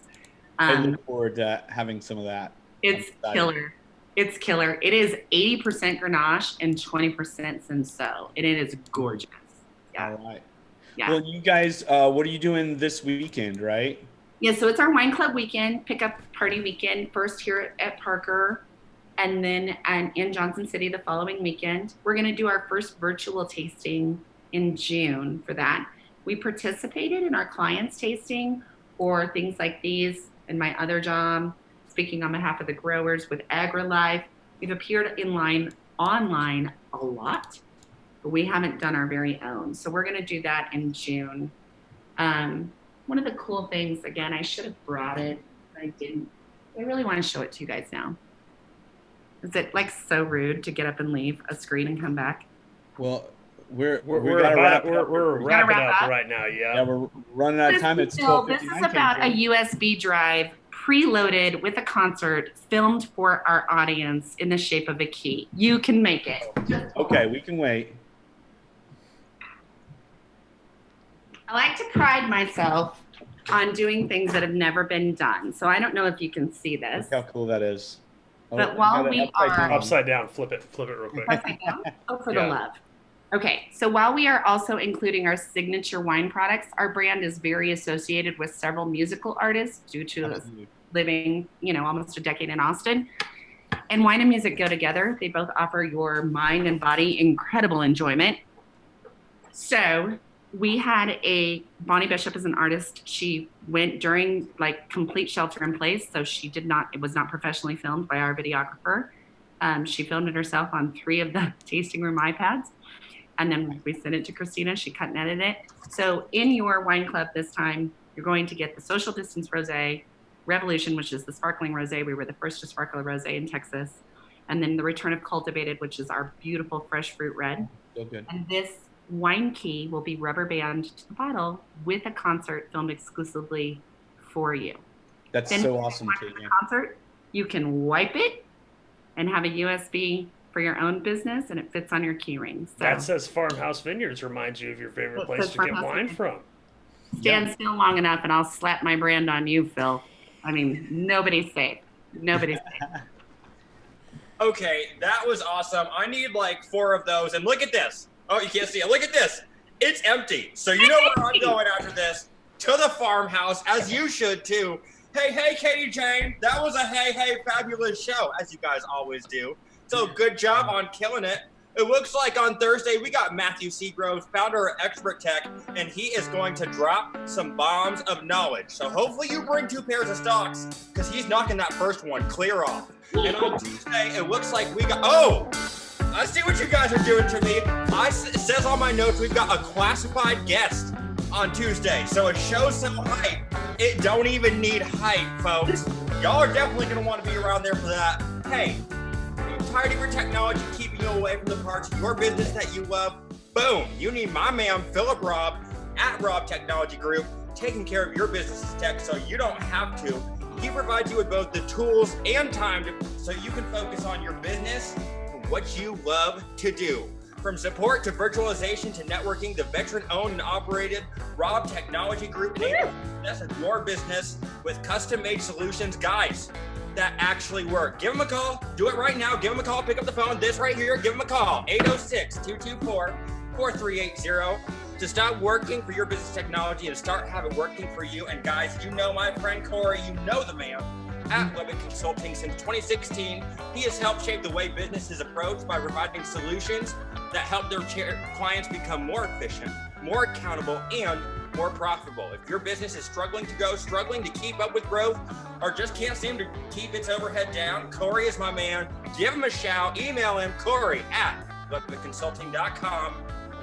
I look forward to having some of that. It's killer. It's killer. It is 80% Grenache and 20% Cinsault, and it is gorgeous. Yeah. All right. Yeah. Well, you guys, what are you doing this weekend, right? Yeah, so it's our wine club weekend, pickup party weekend, first here at Parker, and then in Johnson City the following weekend. We're going to do our first virtual tasting in June for that. We participated in our clients' tasting for things like these in my other job, speaking on behalf of the growers with AgriLife. We've appeared online a lot, but we haven't done our very own. So we're going to do that in June. One of the cool things, again, I should have brought it, but I didn't. I really want to show it to you guys now. Is it like so rude to get up and leave a screen and come back? Well, we're wrapping up right now. Yeah, we're running out of time. It's 12:59. This is about a USB drive preloaded with a concert filmed for our audience in the shape of a key. You can make it. Okay, we can wait. I like to pride myself on doing things that have never been done. So I don't know if you can see this. Look how cool that is. But while we are upside down, flip it real quick. Upside down? Oh, for the love. Okay, so while we are also including our signature wine products, our brand is very associated with several musical artists due to living, almost a decade in Austin. And wine and music go together. They both offer your mind and body incredible enjoyment. So we had Bonnie Bishop is an artist. She went during complete shelter in place. So it was not professionally filmed by our videographer. She filmed it herself on 3 of the tasting room iPads. and then we sent it to Christina. She cut and edited it. So in your wine club this time, you're going to get the Social Distance Rosé, Revolution, which is the sparkling rosé. We were the first to sparkle a rosé in Texas. And then the Return of Cultivated, which is our beautiful fresh fruit red. So good. And this wine key will be rubber band to the bottle with a concert filmed exclusively for you. That's Then so awesome, after Katie. the concert, you can wipe it and have a USB for your own business, and it fits on your key ring. So That says Farmhouse Vineyards reminds you of your favorite It place says to get Farmhouse wine Vineyards. from. stand still long enough, and I'll slap my brand on you, Phil. I mean, nobody's safe. Nobody's safe. Okay, that was awesome. I need like 4 of those. And look at this. Oh, you can't see it. Look at this. It's empty. So you know where I'm going after this? To the farmhouse, as you should too. Hey, Katie Jane. That was a hey, fabulous show, as you guys always do. So good job on killing it. It looks like on Thursday we got Matthew Seagrove, founder of Expert Tech, and he is going to drop some bombs of knowledge. So hopefully you bring 2 pairs of stocks, because he's knocking that first one clear off. And on Tuesday, it looks like we got, oh, I see what you guys are doing to me. It says on my notes we've got a classified guest on Tuesday. So a show so hype, it don't even need hype, folks. Y'all are definitely going to want to be around there for that. Hey, are you tired of your technology keeping you away from the parts of your business that you love? Boom, you need my man, Philip Robb, at Robb Technology Group, taking care of your business's tech so you don't have to. He provides you with both the tools and time so you can focus on your business and what you love to do. From support to virtualization to networking, the veteran-owned and operated Robb Technology Group enables success of your business with custom-made solutions, guys, that actually work. Give them a call. Do it right now. Give them a call. Pick up the phone. This right here. Give them a call. 806-224-4380 to stop working for your business technology and start having it working for you. And guys, you know my friend Cory. You know the man at Lubbock Consulting since 2016. He has helped shape the way businesses approach by providing solutions that help their clients become more efficient, more accountable, and more profitable. If your business is struggling to grow, struggling to keep up with growth, or just can't seem to keep its overhead down, Cory is my man. Give him a shout. Email him, Cory at lubbockconsulting.com.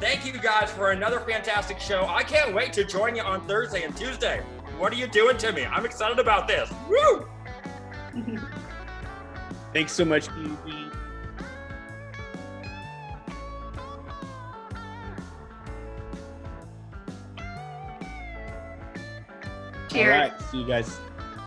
Thank you guys for another fantastic show. I can't wait to join you on Thursday and Tuesday. What are you doing to me? I'm excited about this. Woo! Thanks so much, Katie. Cheers. All right, see you guys.